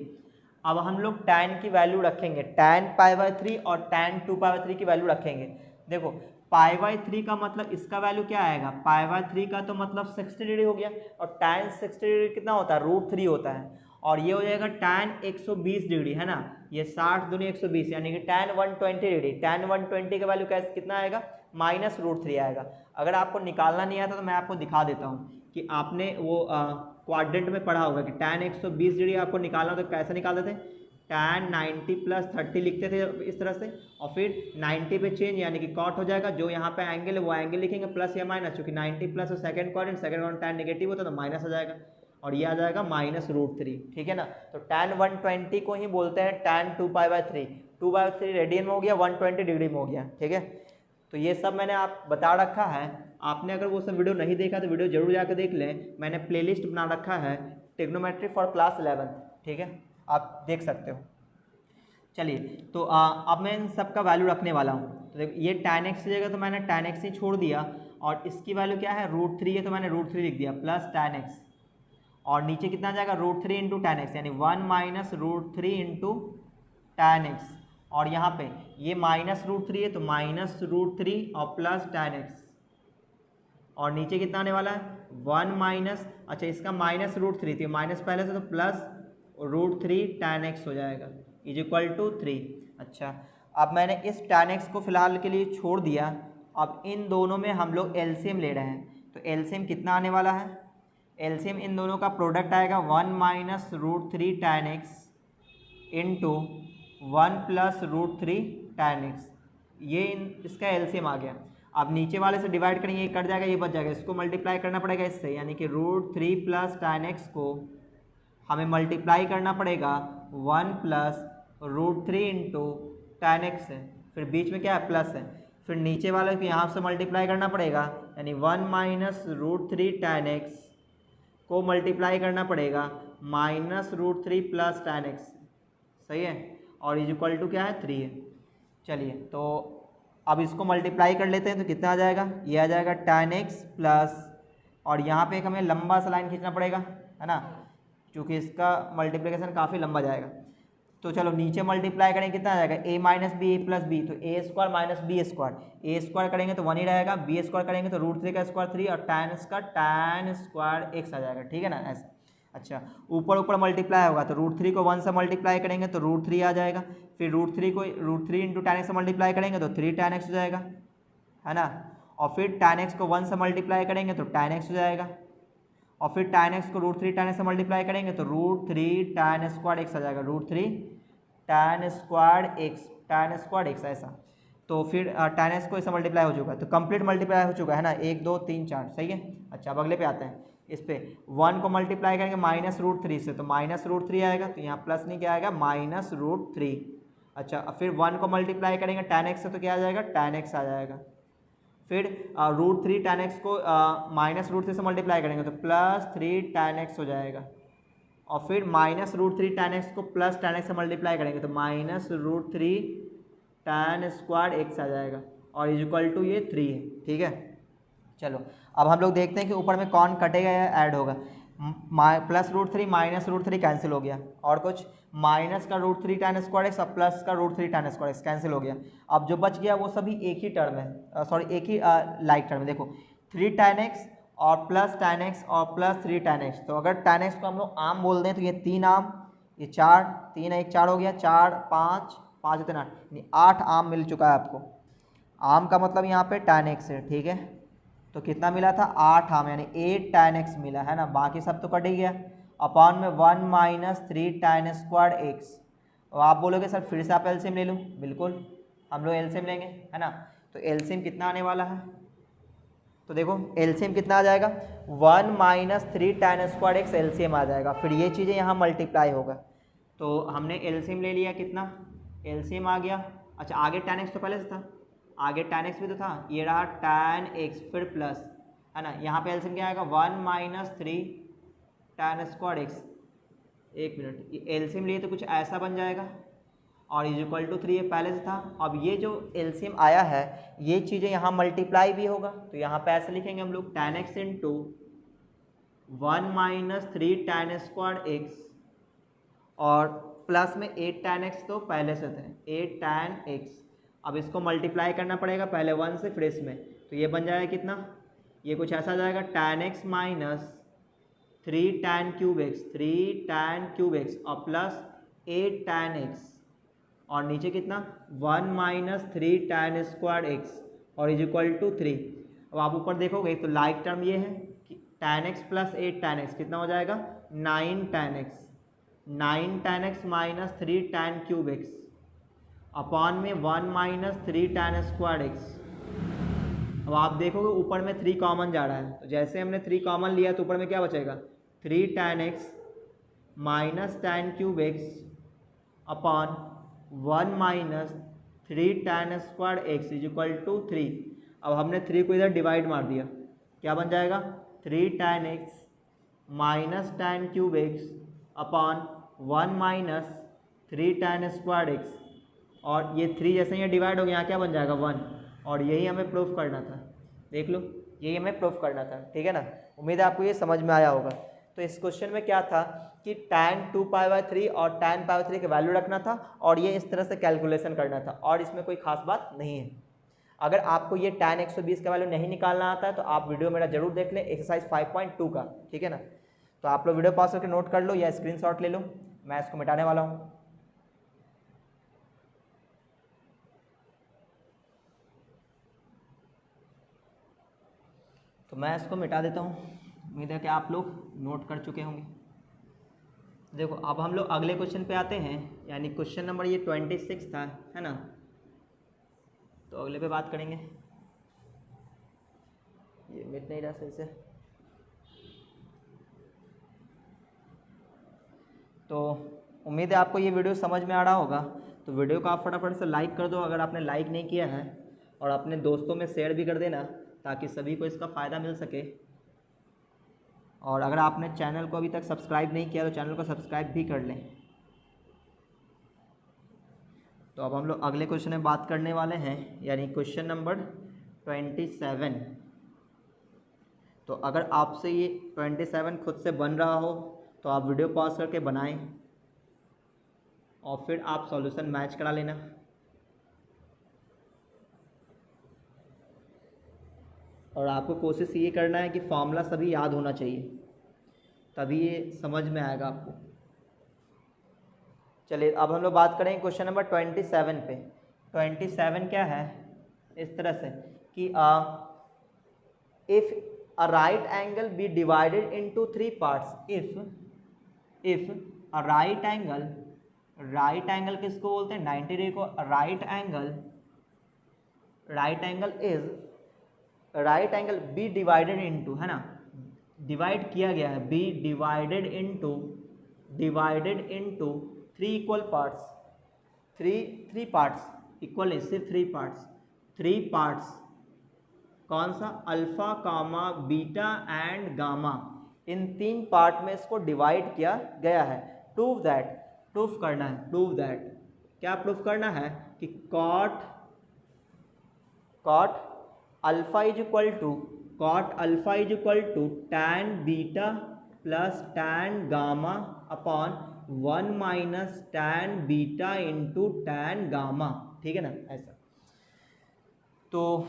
अब हम लोग tan की वैल्यू रखेंगे, tan π/3 और tan 2π/3 की वैल्यू रखेंगे। देखो π/3 का मतलब इसका वैल्यू क्या आएगा, π/3 का तो मतलब 60 डिग्री हो गया, और tan 60 डिग्री कितना होता है, √3 होता है, और ये हो जाएगा tan 120 डिग्री, है ना, ये 60 दूनी 120 यानी कि tan 120 डिग्री। tan 120 का वैल्यू कैसे कितना आएगा, -√3 आएगा। अगर आपको निकालना नहीं आता तो मैं आपको दिखा देता हूँ कि आपने वो क्वाड्रेंट में पढ़ा होगा कि tan 120 डिग्री आपको निकालना तो कैसे निकालते थे, tan 90 + 30 लिखते थे इस तरह से, और फिर 90 पे चेंज यानी कि कॉट हो जाएगा, जो यहाँ पे एंगल है वो एंगल लिखेंगे प्लस या माइनस, चूँकि 90 प्लस और सेकंड क्वाड्रेंट tan नेगेटिव होता है तो माइनस हो जाएगा, और ये आ जाएगा -√3, ठीक है ना। तो tan 120 को ही बोलते हैं tan 2π/3, 2/3 रेडियन में हो गया, 120 डिग्री में हो गया, ठीक है। तो ये सब मैंने आप बता रखा है, आपने अगर वो सब वीडियो नहीं देखा तो वीडियो जरूर जाकर देख लें, मैंने प्लेलिस्ट बना रखा है ट्रिग्नोमेट्री फॉर क्लास 11, ठीक है, आप देख सकते हो। चलिए तो अब मैं इन सब का वैल्यू रखने वाला हूँ। तो देखो ये tan x की जगह तो मैंने tan x ही छोड़ दिया, और इसकी वैल्यू क्या है, √3 है तो मैंने √3 लिख दिया प्लस tan x, और नीचे कितना आ जाएगा √3 इंटू tan x, यानी 1 - √3 इंटू tan x, और यहाँ पे ये -√3 है तो -√3 और प्लस tan x, और नीचे कितना आने वाला है 1 अच्छा इसका -√3 थी, माइनस पहले से तो प्लस √3 tan x हो जाएगा =3। अच्छा अब मैंने इस tan x को फिलहाल के लिए छोड़ दिया, अब इन दोनों में हम लोग एलसीएम ले रहे हैं, तो एलसीएम कितना आने वाला है, एलसीएम इन दोनों का प्रोडक्ट आएगा 1 - √3 tan x into 1 + √3 tan x, ये इसका एलसीएम आ गया। अब नीचे वाले से डिवाइड करेंगे, ये कट जाएगा, ये बच जाएगा, इसको मल्टीप्लाई करना पड़ेगा इससे, यानी कि √3 + tan x को हमें मल्टीप्लाई करना पड़ेगा 1 + √3 इंटू tan x है, फिर बीच में क्या है प्लस है, फिर नीचे वाले को यहाँ से मल्टीप्लाई करना पड़ेगा, यानी 1 - √3 tan x को मल्टीप्लाई करना पड़ेगा -√3 + tan x, सही है, और = क्या है 3 है। चलिए तो अब इसको मल्टीप्लाई कर लेते हैं तो कितना आ जाएगा, ये आ जाएगा tan x प्लस, और यहाँ पे एक हमें लंबा सा लाइन खींचना पड़ेगा, है ना, क्योंकि इसका मल्टीप्लिकेशन काफ़ी लंबा जाएगा। तो चलो नीचे मल्टीप्लाई करेंगे कितना आ जाएगा, a - b a + b, तो a² - b², a² करेंगे तो 1 ही रहेगा, b² करेंगे तो √3 का स्क्वायर 3, और tan का tan² x आ जाएगा, ठीक है ना ऐसे। अच्छा ऊपर मल्टीप्लाई होगा तो √3 को 1 से मल्टीप्लाई करेंगे तो √3 आ जाएगा, फिर √3 को √3 इंटू tan x से मल्टीप्लाई करेंगे तो 3 tan x हो जाएगा, है ना, और फिर tan x को 1 से मल्टीप्लाई करेंगे तो tan x हो जाएगा, और फिर tan x को √3 tan x से मल्टीप्लाई करेंगे तो √3 tan² x आ जाएगा, √3 tan² x ऐसा। तो फिर tan x को इससे मल्टीप्लाई हो चुका है, तो कंप्लीट मल्टीप्लाई हो चुका है ना, 1 2 3 4, सही है। अच्छा अब अगले पे आते हैं, इस पे 1 को मल्टीप्लाई करेंगे -√3 से तो -√3 आएगा, तो यहाँ प्लस नहीं क्या आएगा -√3। अच्छा अब फिर 1 को मल्टीप्लाई करेंगे tan x से तो क्या आ जाएगा tan x आ जाएगा, फिर √3 tan x को -√3 से मल्टीप्लाई करेंगे तो +3 tan x हो जाएगा, और फिर -√3 tan x को प्लस tan x से मल्टीप्लाई करेंगे तो -√3 tan² x आ जाएगा, और = ये 3 है, ठीक है। चलो अब हम लोग देखते हैं कि ऊपर में कौन कटेगा या ऐड होगा, +√3 -√3 कैंसिल हो गया, और कुछ माइनस का √3 tan² x और प्लस का √3 tan² x कैंसिल हो गया। अब जो बच गया वो सभी एक ही टर्म है, सॉरी एक ही लाइक टर्म है, देखो 3 tan x और प्लस tan x और प्लस 3 tan x, तो अगर tan x को हम लोग आम बोल दें तो ये 3 आम, ये 4, 3 1 4 हो गया, 4 5 5 3 8, यानी 8 आम मिल चुका है आपको। आम का मतलब यहाँ पे tan x है, ठीक है, तो कितना मिला था 8 आम, यानी 8 tan x मिला, है ना, बाकी सब तो कट ही गया, अपॉन में 1 - 3 tan² x। और आप बोलोगे सर फिर से आप एलसीएम ले लूँ, बिल्कुल हम लोग एलसीएम लेंगे, है ना, तो एलसीएम कितना आने वाला है, तो देखो एलसीएम कितना आ जाएगा 1 - 3 tan² x एलसीएम आ जाएगा, फिर ये चीज़ें यहाँ मल्टीप्लाई होगा, तो हमने एलसीएम ले लिया, कितना एलसीएम आ गया। अच्छा आगे tan x तो पहले से था, आगे tan x भी तो था, ये रहा tan x फिर प्लस, है ना, यहाँ पे एलसीएम क्या आएगा 1 - 3 tan² x, एक मिनट, ये एलसीएम लिए तो कुछ ऐसा बन जाएगा, और =3 ये पहले से था। अब ये जो एलसीएम आया है ये चीज़ें यहाँ मल्टीप्लाई भी होगा, तो यहाँ पे ऐसे लिखेंगे हम लोग tan x into 1 - 3 tan² x, और प्लस में 8 tan x तो पहले से थे, 8 tan x। अब इसको मल्टीप्लाई करना पड़ेगा पहले 1 से फिर इसमें, तो ये बन जाएगा कितना, ये कुछ ऐसा आ जाएगा tan x minus 3 tan cube x, 3 tan cube x और प्लस 8 tan एक्स और नीचे कितना 1 माइनस 3 tan स्क्वायर एक्स और इज इक्वल टू 3। अब आप ऊपर देखोगे तो लाइक टर्म ये है कि tan x plus 8 tan x कितना हो जाएगा 9 tan x, 9 tan x minus 3 tan cube x upon में 1 माइनस 3 tan स्क्वायर एक्स। अब आप देखोगे ऊपर में 3 कॉमन जा रहा है, तो जैसे हमने 3 कॉमन लिया तो ऊपर में क्या बचेगा 3 tan x minus tan cube x upon 1 minus 3 tan square x is equal to 3। अब हमने 3 को इधर डिवाइड मार दिया, क्या बन जाएगा 3 tan x minus tan cube x upon 1 minus 3 tan square x और ये 3 जैसे ये डिवाइड हो गया यहाँ क्या बन जाएगा 1 और यही हमें प्रूफ करना था। देख लो यही हमें प्रूफ करना था, ठीक है ना। उम्मीद है आपको ये समझ में आया होगा। तो इस क्वेश्चन में क्या था कि tan 2π/3 और tan π/3 के वैल्यू रखना था और ये इस तरह से कैलकुलेशन करना था और इसमें कोई खास बात नहीं है। अगर आपको ये tan 120 का वैल्यू नहीं निकालना आता है तो आप वीडियो मेरा जरूर देख लें एक्सरसाइज 5.2 का, ठीक है ना। तो आप लोग वीडियो पॉज करके नोट कर लो या स्क्रीनशॉट ले लो, मैं इसको मिटाने वाला हूँ। तो मैं इसको मिटा देता हूँ, उम्मीद है कि आप लोग नोट कर चुके होंगे। देखो अब हम लोग अगले क्वेश्चन पे आते हैं, यानी क्वेश्चन नंबर ये 26 था, है ना। तो अगले पे बात करेंगे। ये मिट नहीं रहा सही से, तो उम्मीद है आपको ये वीडियो समझ में आ रहा होगा। तो वीडियो को आप फटाफट से लाइक कर दो अगर आपने लाइक नहीं किया है, और अपने दोस्तों में शेयर भी कर देना ताकि सभी को इसका फ़ायदा मिल सके। और अगर आपने चैनल को अभी तक सब्सक्राइब नहीं किया तो चैनल को सब्सक्राइब भी कर लें। तो अब हम लोग अगले क्वेश्चन में बात करने वाले हैं, यानी क्वेश्चन नंबर 27। तो अगर आपसे ये 27 खुद से बन रहा हो तो आप वीडियो पॉज करके बनाएं और फिर आप सॉल्यूशन मैच करा लेना। और आपको कोशिश ये करना है कि फॉर्मूला सभी याद होना चाहिए, तभी ये समझ में आएगा आपको। चलिए अब हम लोग बात करेंगे क्वेश्चन नंबर 27 पे। 27 क्या है इस तरह से कि if a right angle be divided into 3 parts, if a right angle किसको बोलते हैं 90 डिग्री को। Right angle be divided into, है ना, डिवाइड किया गया है, be divided into 3 equal parts, 3 parts equal है, सिर्फ 3 पार्ट्स कौन सा alpha comma beta and gamma, इन 3 पार्ट में इसको डिवाइड किया गया है। प्रूफ दैट क्या प्रूफ करना है कि cot alpha is equal to tan beta plus tan gamma upon 1 minus tan beta into tan gamma, ठीक है ना। ऐसा तो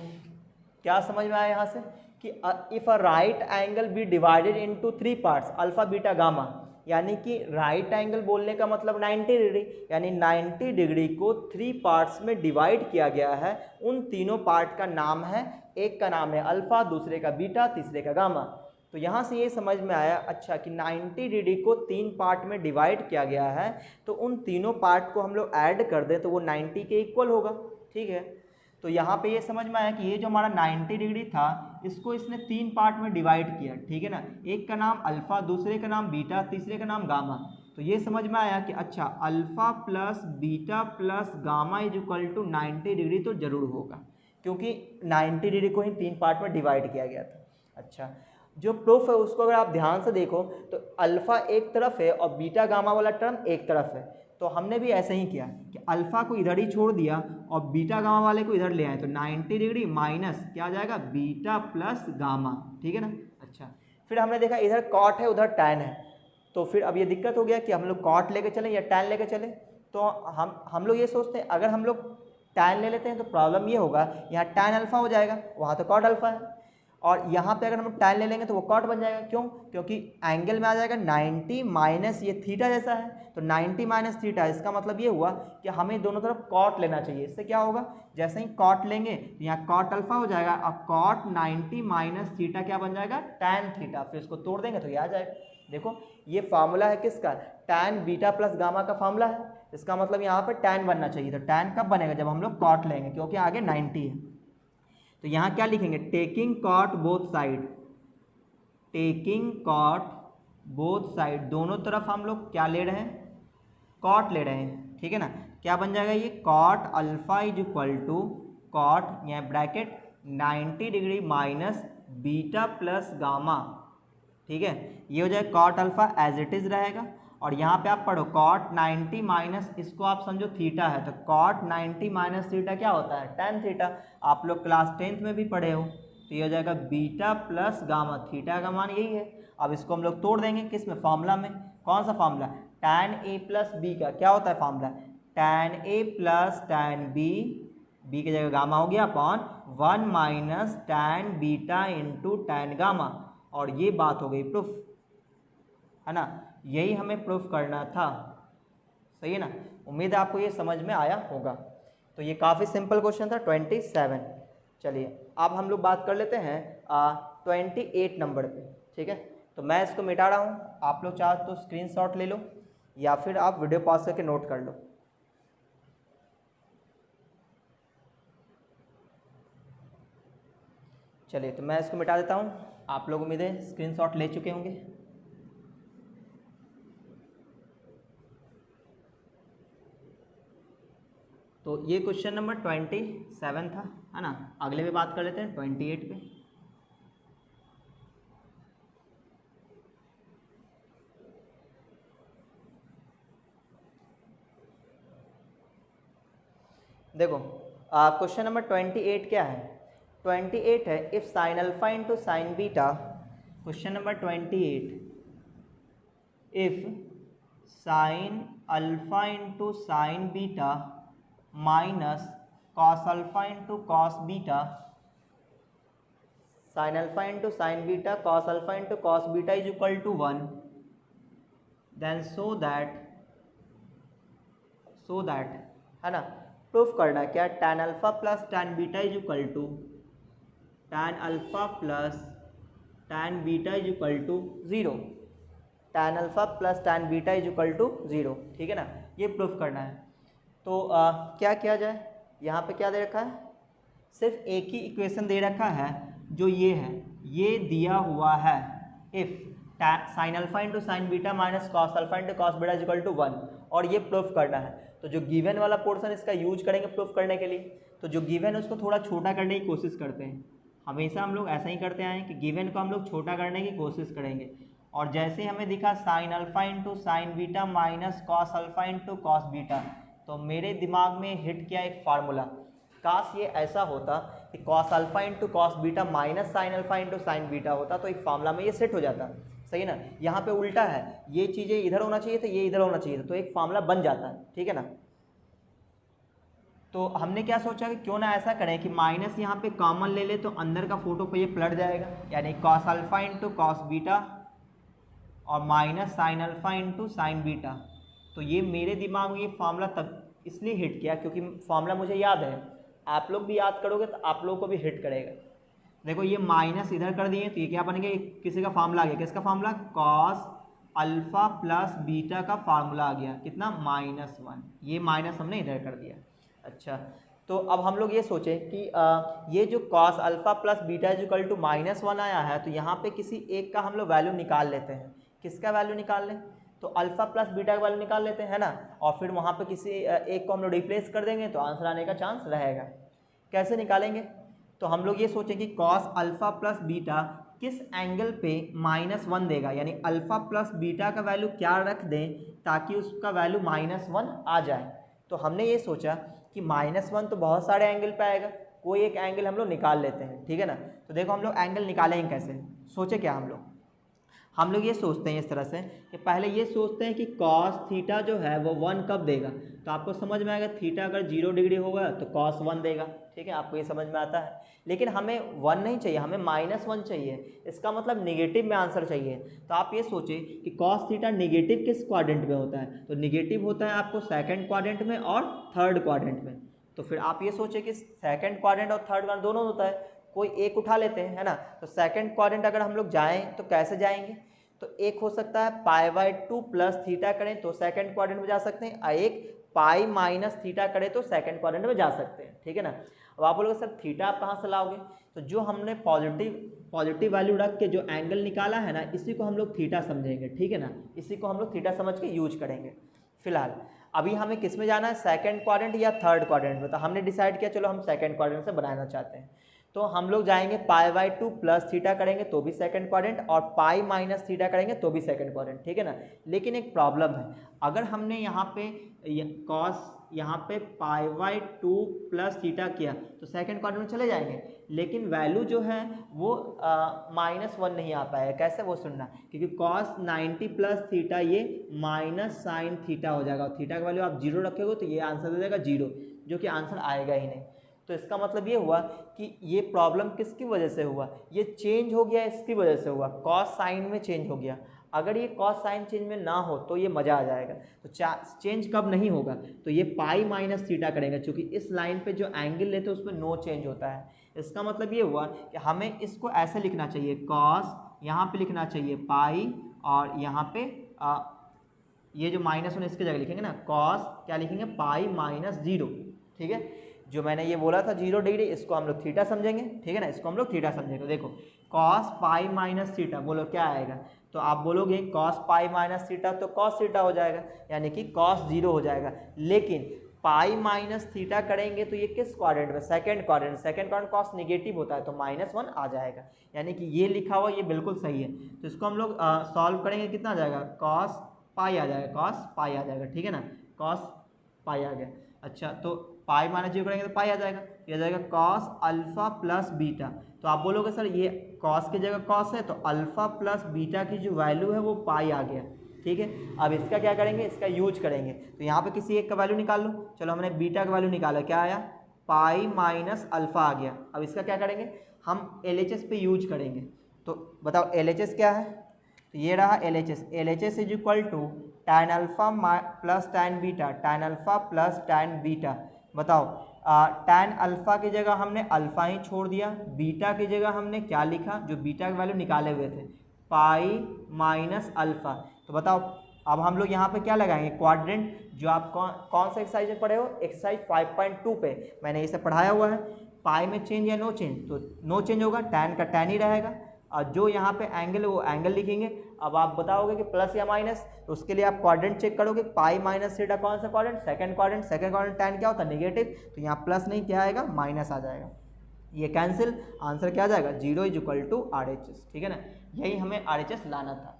क्या समझ में आया यहाँ से कि if a right angle be divided into 3 parts alpha beta gamma, यानी कि राइट एंगल बोलने का मतलब 90 डिग्री, यानी 90 डिग्री को 3 पार्ट्स में डिवाइड किया गया है। उन तीनों पार्ट का नाम है, एक का नाम है अल्फा, दूसरे का बीटा, तीसरे का गामा। तो यहाँ से ये समझ में आया अच्छा कि 90 डिग्री को 3 पार्ट में डिवाइड किया गया है, तो उन तीनों पार्ट को हम लोग ऐड कर दें तो वो 90 के इक्वल होगा, ठीक है। तो यहाँ पे ये समझ में आया कि ये जो हमारा 90 डिग्री था इसको इसने 3 पार्ट में डिवाइड किया, ठीक है ना। एक का नाम अल्फा, दूसरे का नाम बीटा, तीसरे का नाम गामा। तो ये समझ में आया कि अच्छा alpha plus beta plus gamma is equal to 90 degree तो जरूर होगा, क्योंकि 90 डिग्री को ही 3 पार्ट में डिवाइड किया गया था। अच्छा जो प्रूफ है उसको अगर आप ध्यान से देखो तो अल्फा एक तरफ है और बीटा गामा वाला टर्म एक तरफ है। तो हमने भी ऐसे ही किया कि अल्फा को इधर ही छोड़ दिया और बीटा गामा वाले को इधर ले आए, तो 90 डिग्री माइनस क्या आ जाएगा बीटा प्लस गामा, ठीक है ना। अच्छा फिर हमने देखा इधर कॉट है उधर टैन है, तो फिर अब ये दिक्कत हो गया कि हम लोग कॉट लेके चलें या टैन लेके चलें। तो हम लोग ये सोचते हैं अगर हम लोग टैन ले लेते हैं तो प्रॉब्लम ये होगा यहाँ टैन अल्फा हो जाएगा, वहाँ तो कॉट अल्फा है। और यहाँ पे अगर हम tan ले लेंगे तो वो कॉट बन जाएगा। क्यों? क्योंकि एंगल में आ जाएगा 90 माइनस ये थीटा जैसा है, तो 90 माइनस थीटा, इसका मतलब ये हुआ कि हमें दोनों तरफ कॉट लेना चाहिए। इससे क्या होगा, जैसे ही कॉट लेंगे तो यहाँ कॉट अल्फा हो जाएगा, अब कॉट 90 माइनस थीटा क्या बन जाएगा, tan थीटा। फिर इसको तोड़ देंगे तो ये आ जाएगा। देखो ये फार्मूला है किसका, tan बीटा प्लस गामा का फार्मूला है। इसका मतलब यहाँ पर tan बनना चाहिए, तो tan कब बनेगा, जब हम लोग कॉट लेंगे, क्योंकि आगे 90 है। तो यहाँ क्या लिखेंगे, taking cot both side, taking cot both side, दोनों तरफ हम लोग क्या ले रहे हैं, कॉट ले रहे हैं, ठीक है ना। क्या बन जाएगा ये, cot alpha is equal to cot, यहाँ bracket 90 degree minus beta plus gamma, ठीक है। ये हो जाएगा cot alpha as it is रहेगा, और यहाँ पे आप पढ़ो कॉट 90 माइनस, इसको आप समझो थीटा है, तो कॉट 90 माइनस थीटा क्या होता है, tan थीटा। आप लोग क्लास 10th में भी पढ़े हो। तो ये हो जाएगा बीटा प्लस गामा, थीटा का मान यही है। अब इसको हम लोग तोड़ देंगे किस में, फार्मूला में। कौन सा formula, tan a plus b का क्या होता है formula, tan a plus tan b, b की जगह गामा हो गया, upon 1 minus tan beta into tan gamma. और ये बात हो गई प्रूफ, है ना। यही हमें प्रूफ करना था, सही है ना। उम्मीद है आपको ये समझ में आया होगा। तो ये काफ़ी सिंपल क्वेश्चन था 27। चलिए अब हम लोग बात कर लेते हैं 28 नंबर पे, ठीक है। तो मैं इसको मिटा रहा हूँ, आप लोग चाहो तो स्क्रीनशॉट ले लो या फिर आप वीडियो पॉज करके नोट कर लो। चलिए तो मैं इसको मिटा देता हूँ, आप लोग उम्मीद है स्क्रीनशॉट ले चुके होंगे। तो ये क्वेश्चन नंबर 27 था, है ना। अगले पे बात कर लेते हैं 28 पे। देखो क्वेश्चन नंबर 28 क्या है, 28 है if sine alpha into sine beta. Question number 28, if sine alpha into sine beta minus cos alpha into cos beta, sine alpha into sine beta cos alpha into cos beta is equal to 1, then so that है ना, proof करना है क्या, tan alpha plus tan beta is equal to tan alpha plus tan beta is equal to 0, tan alpha plus tan beta is equal to 0, ठीक है ना। ये proof करना है। तो क्या किया जाए, यहाँ पे क्या दे रखा है, सिर्फ एक ही इक्वेशन दे रखा है जो ये है, ये दिया हुआ है if sine alpha into sine beta minus cos alpha into cos beta is equal to 1, और ये प्रूफ करना है। तो जो गिवन वाला पोर्शन इसका यूज करेंगे प्रूफ करने के लिए, तो जो गिवन है उसको थोड़ा छोटा करने की कोशिश करते हैं। हमेशा हम लोग ऐसा ही करते आए हैं कि गिवन को हम लोग छोटा करने की कोशिश करेंगे, और जैसे हमें दिखा sign alpha into sine beta minus cos alpha into cos beta, तो मेरे दिमाग में हिट किया एक फार्मूला, काश ये ऐसा होता कि cos alpha into cos beta minus sine alpha into sine beta होता, तो एक फार्मूला में ये सेट हो जाता, सही है ना। यहाँ पे उल्टा है, ये चीज़ें इधर होना चाहिए था, ये इधर होना चाहिए था, तो एक फार्मूला बन जाता है, ठीक है ना। तो हमने क्या सोचा कि क्यों ना ऐसा करें कि माइनस यहाँ पे कॉमन ले ले, तो अंदर का फोटो पे ये पलट जाएगा, यानी cos alpha into cos beta और minus sine alpha into sine beta. तो ये मेरे दिमाग में ये फार्मूला तब इसलिए हिट किया क्योंकि फार्मूला मुझे याद है, आप लोग भी याद करोगे तो आप लोगों को भी हिट करेगा। देखो ये माइनस इधर कर दिए तो ये क्या बन गया, किसी का फार्मूला आ गया, किसका formula, cos alpha plus beta का फार्मूला आ गया, कितना, -1। ये माइनस हमने इधर कर दिया। अच्छा, तो अब हम लोग ये सोचें कि ये जो cos alpha plus beta is equal to -1 आया है, तो यहाँ पे किसी एक का हम लोग वैल्यू निकाल लेते हैं। किसका वैल्यू निकाल लें, तो अल्फा प्लस बीटा का वैल्यू निकाल लेते हैं ना, और फिर वहाँ पे किसी एक को हम लोग रिप्लेस कर देंगे तो आंसर आने का चांस रहेगा। कैसे निकालेंगे, तो हम लोग ये सोचें कि कॉस अल्फा प्लस बीटा किस एंगल पे -1 देगा, यानी अल्फा प्लस बीटा का वैल्यू क्या रख दें ताकि उसका वैल्यू -1 आ जाए। तो हमने ये सोचा कि -1 तो बहुत सारे एंगल पे आएगा, कोई एक एंगल हम लोग निकाल लेते हैं, ठीक है ना। तो देखो हम लोग एंगल निकालेंगे कैसे, सोचे क्या हम लोग, हम लोग ये सोचते हैं इस तरह से कि पहले ये सोचते हैं कि कॉस थीटा जो है वो 1 कब देगा, तो आपको समझ में आएगा थीटा अगर 0 डिग्री होगा तो कॉस 1 देगा, ठीक है, आपको ये समझ में आता है। लेकिन हमें 1 नहीं चाहिए, हमें -1 चाहिए, इसका मतलब निगेटिव में आंसर चाहिए। तो आप ये सोचें कि कॉस थीटा निगेटिव किस क्वाड्रेंट में होता है, तो निगेटिव होता है आपको सेकंड क्वाड्रेंट में और थर्ड क्वाड्रेंट में। तो फिर आप ये सोचें कि सेकंड क्वाड्रेंट और थर्ड क्वाड्रेंट दोनों होता है, कोई एक उठा लेते हैं, है ना। तो सेकंड क्वाड्रेंट अगर हम लोग जाएँ तो कैसे जाएंगे, तो एक हो सकता है π/2 प्लस थीटा करें तो सेकंड क्वाड्रेंट में जा सकते हैं, और एक पाई माइनस थीटा करें तो सेकंड क्वाड्रेंट में जा सकते हैं, ठीक है ना। अब आप बोलोगे सर थीटा आप कहाँ से लाओगे, तो जो हमने पॉजिटिव वैल्यू रख के जो एंगल निकाला है ना, इसी को हम लोग थीटा समझेंगे, ठीक है ना, इसी को हम लोग थीटा समझ के यूज करेंगे। फिलहाल अभी हमें किस में जाना है, सेकंड क्वाड्रेंट या थर्ड क्वाड्रेंट में, तो हमने डिसाइड किया चलो हम सेकंड क्वाड्रेंट से बनाना चाहते हैं। तो हम लोग जाएंगे π/2 प्लस थीटा करेंगे तो भी सेकंड क्वाड्रेंट, और पाई माइनस थीटा करेंगे तो भी सेकंड क्वाड्रेंट, ठीक है ना। लेकिन एक प्रॉब्लम है, अगर हमने यहाँ पे कॉस यहाँ पे π/2 प्लस थीटा किया तो सेकंड क्वाड्रेंट में चले जाएंगे, लेकिन वैल्यू जो है वो -1 नहीं आ पाएगा। कैसे, वो सुनना, क्योंकि कॉस 90 प्लस थीटा ये माइनस साइन थीटा हो जाएगा, और थीटा का वैल्यू आप 0 रखोगे तो ये आंसर दे देगा 0, जो कि आंसर आएगा ही नहीं। तो इसका मतलब ये हुआ कि ये प्रॉब्लम किसकी वजह से हुआ, ये चेंज हो गया, इसकी वजह से हुआ, कॉस साइन में चेंज हो गया। अगर ये कॉस साइन चेंज में ना हो तो ये मज़ा आ जाएगा। तो चेंज कब नहीं होगा, तो ये पाई माइनस थीटा करेंगे, क्योंकि इस लाइन पे जो एंगल लेते हैं उसमें नो चेंज होता है। इसका मतलब ये हुआ कि हमें इसको ऐसे लिखना चाहिए, कॉस यहाँ पे लिखना चाहिए पाई, और यहाँ पे ये जो -1 इसकी जगह लिखेंगे ना, कॉस क्या लिखेंगे, पाई माइनस 0, ठीक है। जो मैंने ये बोला था 0 डिग्री, इसको हम लोग थीटा समझेंगे, ठीक है ना, इसको हम लोग थीटा समझेंगे। देखो कॉस पाई माइनस थीटा, बोलो क्या आएगा, तो आप बोलोगे कॉस पाई माइनस थीटा तो कॉस थीटा हो जाएगा, यानी कि कॉस 0 हो जाएगा। लेकिन पाई माइनस थीटा करेंगे तो ये किस क्वाड्रेंट में, second quadrant, second quadrant cos negative होता है तो -1 आ जाएगा, यानी कि ये लिखा हुआ ये बिल्कुल सही है। तो इसको हम लोग सॉल्व करेंगे, कितना आ जाएगा, कॉस पाई आ जाएगा, कॉस पाई आ जाएगा, ठीक है ना, कॉस पाई आ गया। अच्छा, तो पाई माइनस 0 करेंगे तो पाई आ जाएगा, ये आ जाएगा कॉस अल्फा प्लस बीटा। तो आप बोलोगे सर ये कॉस की जगह कॉस है, तो अल्फा प्लस बीटा की जो वैल्यू है वो पाई आ गया, ठीक है। अब इसका क्या करेंगे, इसका यूज करेंगे, तो यहाँ पे किसी एक का वैल्यू निकाल लो। चलो हमने बीटा का वैल्यू निकाला, क्या आया, पाई माइनस अल्फा आ गया। अब इसका क्या करेंगे, हम LHS पे यूज करेंगे। तो बताओ LHS क्या है, तो ये रहा LHS is equal to tan alpha plus tan beta, tan alpha plus tan beta. बताओ tan अल्फा की जगह हमने अल्फा ही छोड़ दिया, बीटा की जगह हमने क्या लिखा, जो बीटा की वैल्यू निकाले हुए थे, पाई माइनस अल्फा। तो बताओ अब हम लोग यहाँ पे क्या लगाएंगे, क्वाड्रेंट, जो आप कौन सा एक्सरसाइज में पढ़े हो, एक्सरसाइज 5.2 पे मैंने इसे पढ़ाया हुआ है। पाई में चेंज या नो चेंज, तो नो चेंज होगा, tan का tan ही रहेगा, और जो यहाँ पे एंगल है वो एंगल लिखेंगे। अब आप बताओगे कि प्लस या माइनस, तो उसके लिए आप क्वाड्रेंट चेक करोगे, पाई माइनस थीटा कौन सा क्वाड्रेंट, सेकंड क्वाड्रेंट tan क्या होता है, नेगेटिव, तो यहाँ प्लस नहीं क्या आएगा, माइनस आ जाएगा, ये कैंसिल, आंसर क्या आ जाएगा, 0 इज इक्वल टू RHS, ठीक है ना। यही हमें RHS लाना था।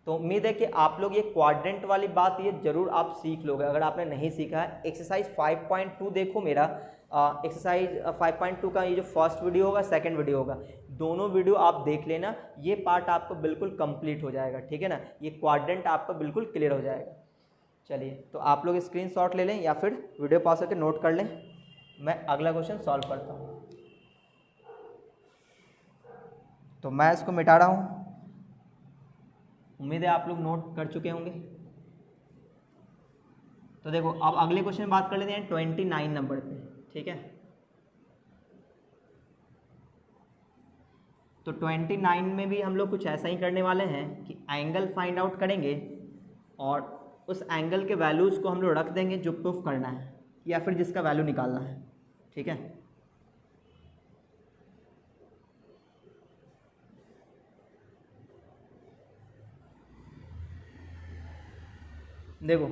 तो उम्मीद है कि आप लोग ये क्वाड्रेंट वाली बात ये जरूर आप सीख लोगे। अगर आपने नहीं सीखा है, एक्सरसाइज 5.2 देखो मेरा, एक्सरसाइज 5.2 का ये जो फर्स्ट वीडियो होगा, सेकंड वीडियो होगा, दोनों वीडियो आप देख लेना, ये पार्ट आपको बिल्कुल कंप्लीट हो जाएगा, ठीक है ना, ये क्वाड्रेंट आपका बिल्कुल क्लियर हो जाएगा। चलिए, तो आप लोग स्क्रीनशॉट ले लें या फिर वीडियो पॉज करके नोट कर लें, मैं अगला क्वेश्चन सॉल्व करता हूँ। तो मैं इसको मिटा रहा हूँ, उम्मीद है आप लोग नोट कर चुके होंगे। तो देखो अब अगले क्वेश्चन में बात कर लेते हैं 29 नंबर पे, ठीक है। तो 29 में भी हम लोग कुछ ऐसा ही करने वाले हैं कि एंगल फाइंड आउट करेंगे, और उस एंगल के वैल्यूज़ को हम लोग रख देंगे जो प्रूफ करना है या फिर जिसका वैल्यू निकालना है, ठीक है। देखो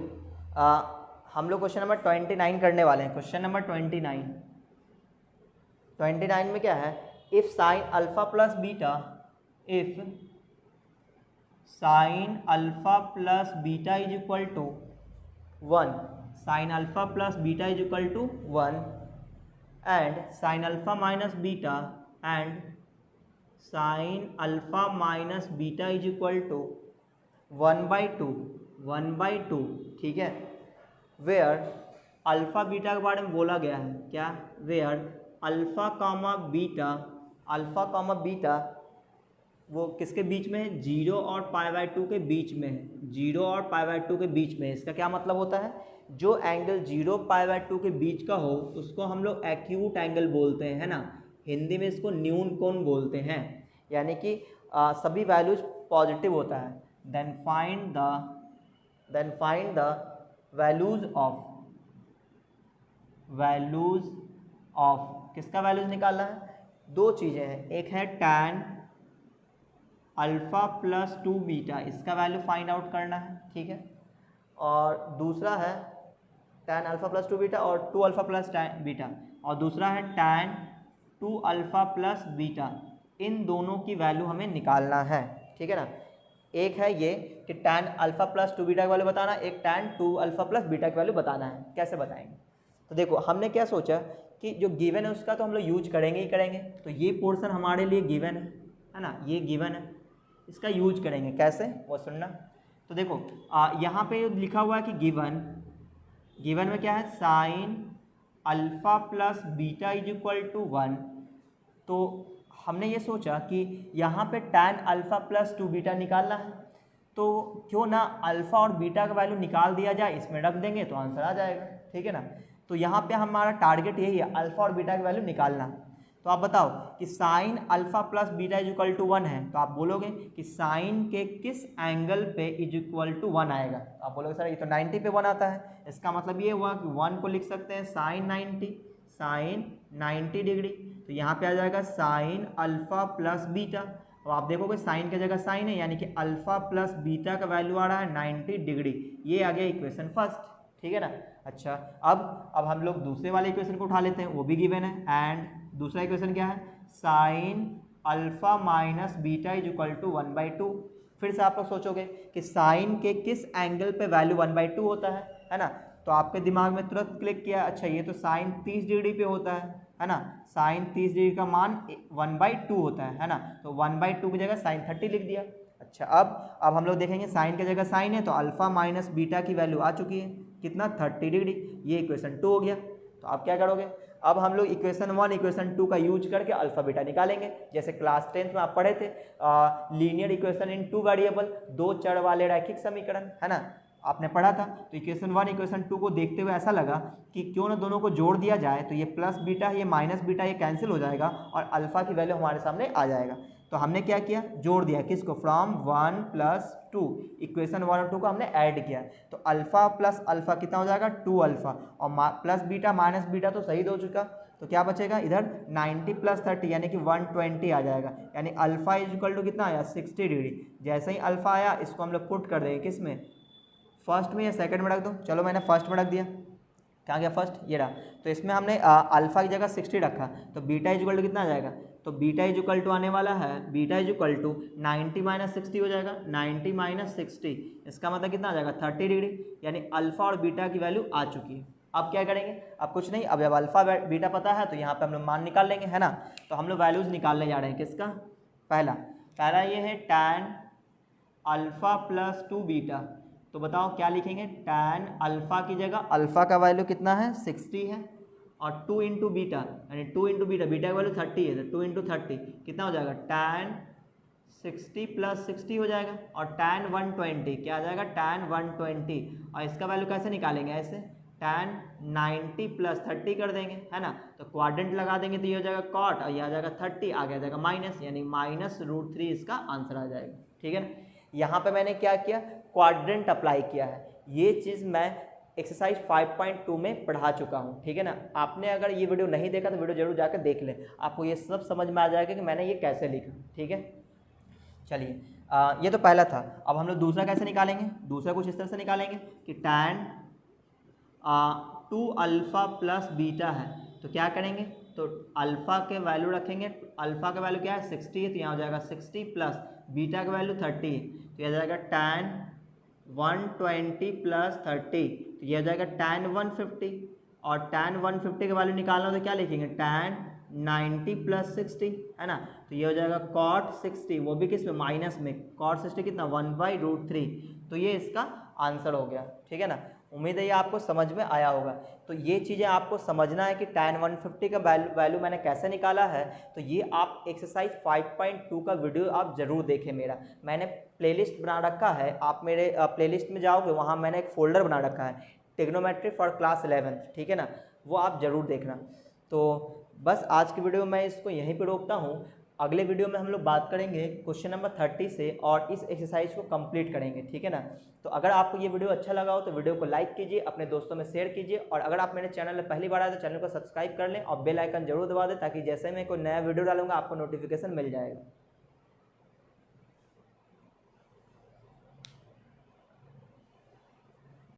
हम लोग क्वेश्चन नंबर 29 करने वाले हैं। क्वेश्चन नंबर 29 में क्या है, if sine alpha plus beta, if sine alpha plus beta is equal to 1, sine alpha plus beta is equal to 1 and sine alpha minus beta and sine alpha minus beta is equal to 1/2, ठीक है। Where alpha beta के बारे में बोला गया है क्या, where alpha comma beta वो किसके बीच में है, 0 और π/2 के बीच में है, 0 और π/2 के बीच में है। इसका क्या मतलब होता है, जो एंगल 0 π/2 के बीच का हो उसको हम लोग एक्यूट एंगल बोलते हैं, है ना। हिंदी में इसको न्यून कोण बोलते हैं, यानी कि सभी वैल्यूज पॉजिटिव होता है। Then find the values of किसका वैल्यूज निकालना है, दो चीज़ें हैं, एक है tan अल्फ़ा प्लस 2 बीटा, इसका वैल्यू फाइंड आउट करना है, ठीक है। और दूसरा है tan अल्फ़ा प्लस 2 बीटा और 2 अल्फ़ा प्लस बीटा, और दूसरा है tan 2 अल्फ़ा प्लस बीटा। इन दोनों की वैल्यू हमें निकालना है, ठीक है ना। एक है ये कि tan अल्फ़ा प्लस 2 बीटा की वैल्यू बताना, एक tan 2 अल्फ़ा प्लस बीटा की वैल्यू बताना है। कैसे बताएंगे, तो देखो हमने क्या सोचा कि जो गिवन है उसका तो हम लोग यूज करेंगे ही करेंगे। तो ये पोर्शन हमारे लिए गिवन है ना, ये गिवन है, इसका यूज करेंगे। कैसे वो सुनना। तो देखो यहाँ पे लिखा हुआ है कि गिवन में क्या है, sine alpha plus beta is equal to 1। तो हमने ये सोचा कि यहाँ पे tan अल्फ़ा प्लस 2 बीटा निकालना है, तो क्यों ना अल्फ़ा और बीटा का वैल्यू निकाल दिया जाए, इसमें रख देंगे तो आंसर आ जाएगा, ठीक है ना। तो यहाँ पे हमारा टारगेट यही है, अल्फ़ा और बीटा की वैल्यू निकालना। तो आप बताओ कि sine alpha plus beta is equal to 1 है, तो आप बोलोगे कि साइन के किस एंगल पे इज इक्वल टू 1 आएगा। तो आप बोलोगे सर ये तो 90 पे 1 आता है, इसका मतलब ये हुआ कि 1 को लिख सकते हैं साइन 90 डिग्री। तो यहाँ पे आ जाएगा साइन अल्फ़ा प्लस बीटा। अब आप देखोगे साइन की जगह साइन है, यानी कि अल्फ़ा प्लस बीटा का वैल्यू आ रहा है 90 डिग्री। ये आ गया इक्वेशन फर्स्ट, ठीक है ना। अच्छा, अब हम लोग दूसरे वाले इक्वेशन को उठा लेते हैं, वो भी गिवन है। एंड दूसरा इक्वेशन क्या है, sine alpha minus beta is equal to 1/2। फिर से आप लोग सोचोगे कि साइन के किस एंगल पे वैल्यू 1/2 होता है ना। तो आपके दिमाग में तुरंत क्लिक किया, अच्छा ये तो साइन 30 डिग्री पे होता है ना। साइन 30 डिग्री का मान 1/2 होता है ना। तो 1/2 की जगह साइन 30 लिख दिया। अच्छा, अब हम लोग देखेंगे साइन की जगह साइन है, तो अल्फ़ा माइनस बीटा की वैल्यू आ चुकी है, कितना 30 डिग्री। ये इक्वेशन 2 हो गया। तो आप क्या करोगे, अब हम लोग इक्वेशन 1 इक्वेशन 2 का यूज करके अल्फ़ा बीटा निकालेंगे। जैसे क्लास 10th में आप पढ़े थे लीनियर इक्वेशन इन 2 वेरिएबल, 2 चर वाले रैखिक समीकरण, है ना, आपने पढ़ा था। तो इक्वेशन 1 इक्वेशन 2 को देखते हुए ऐसा लगा कि क्यों ना दोनों को जोड़ दिया जाए, तो ये प्लस बीटा ये माइनस बीटा ये कैंसिल हो जाएगा और अल्फ़ा की वैल्यू हमारे सामने आ जाएगा। तो हमने क्या किया, जोड़ दिया किसको, फ्रॉम 1 + 2, इक्वेशन 1 और 2 को हमने ऐड किया। तो अल्फ़ा प्लस अल्फ़ा कितना हो जाएगा, 2 अल्फ़ा, और प्लस बीटा माइनस बीटा तो सही हो चुका। तो क्या बचेगा इधर 90 + 30 यानी कि 120 आ जाएगा। यानी अल्फ़ा इज इक्वल टू कितना आया, 60 डिग्री। जैसे ही अल्फ़ा आया इसको हम लोग पुट कर देंगे किस में, फर्स्ट में या सेकंड में रख दो। चलो मैंने फर्स्ट में रख दिया, क्या गया फर्स्ट, ये रहा। तो इसमें हमने अल्फ़ा की जगह 60 रखा, तो बीटा इज इक्वल टू कितना आ जाएगा, तो बीटा इज इक्वल टू आने वाला है, बीटा इज इक्वल टू 90 - 60 हो जाएगा, 90 - 60, इसका मतलब कितना आ जाएगा 30 डिग्री। यानी अल्फ़ा और बीटा की वैल्यू आ चुकी है। अब क्या करेंगे, अब कुछ नहीं, अब जब अल्फ़ा बीटा पता है तो यहाँ पे हम लोग मान निकाल लेंगे, है ना। तो हम लोग वैल्यूज़ निकालने जा रहे हैं, किसका, पहला ये है tan अल्फ़ा प्लस 2 बीटा। तो बताओ क्या लिखेंगे, tan अल्फ़ा की जगह अल्फ़ा का वैल्यू कितना है 60 है, और 2 × बीटा, यानी 2 × बीटा, बीटा का वैल्यू 30 है, तो 2 × 30 कितना हो जाएगा, tan 60 + 60 हो जाएगा, और tan 120 क्या आ जाएगा, tan 120। और इसका वैल्यू कैसे निकालेंगे, ऐसे tan 90 + 30 कर देंगे, है ना। तो क्वाड्रेंट लगा देंगे तो ये हो जाएगा cot, और ये आ जाएगा 30, आगे आ जाएगा माइनस, यानी -√3 इसका आंसर आ जाएगा, ठीक है ना। यहाँ पे मैंने क्या किया, क्वाड्रेंट अप्लाई किया है। ये चीज़ मैं एक्सरसाइज 5.2 में पढ़ा चुका हूँ, ठीक है ना। आपने अगर ये वीडियो नहीं देखा तो वीडियो जरूर जाकर देख लें, आपको ये सब समझ में आ जाएगा कि मैंने ये कैसे लिखा, ठीक है। चलिए ये तो पहला था। अब हम लोग दूसरा कैसे निकालेंगे, दूसरा कुछ इस तरह से निकालेंगे कि tan 2 अल्फ़ा प्लस बीटा है, तो क्या करेंगे, तो अल्फ़ा के वैल्यू रखेंगे, अल्फ़ा का वैल्यू क्या है 60 है, तो यहाँ हो जाएगा 60 प्लस बीटा का वैल्यू 30 है, तो यह जाएगा tan 120 + 30, तो यह हो जाएगा tan 150, और tan 150 का वैल्यू निकालना हो तो क्या लिखेंगे, tan 90 प्लस 60 है ना, तो ये हो जाएगा cot 60, वो भी किस में, माइनस में। cot 60 कितना, 1/√3। तो ये इसका आंसर हो गया, ठीक है ना। उम्मीद है ये आपको समझ में आया होगा। तो ये चीज़ें आपको समझना है कि tan 150 का वैल्यू मैंने कैसे निकाला है। तो ये आप एक्सरसाइज 5.2 का वीडियो आप ज़रूर देखें मेरा, मैंने प्लेलिस्ट बना रखा है, आप मेरे प्लेलिस्ट में जाओगे, वहाँ मैंने एक फ़ोल्डर बना रखा है ट्रिग्नोमेट्री फॉर क्लास 11th, ठीक है ना, वो आप ज़रूर देखना। तो बस आज की वीडियो में मैं इसको यहीं पे रोकता हूँ। अगले वीडियो में हम लोग बात करेंगे क्वेश्चन नंबर 30 से और इस एक्सरसाइज को कंप्लीट करेंगे, ठीक है ना। तो अगर आपको ये वीडियो अच्छा लगा हो तो वीडियो को लाइक कीजिए, अपने दोस्तों में शेयर कीजिए, और अगर आप मेरे चैनल में पहली बार आए तो चैनल को सब्सक्राइब कर लें और बेल आइकन जरूर दबा दें, ताकि जैसे मैं कोई नया वीडियो डालूंगा आपको नोटिफिकेशन मिल जाएगा।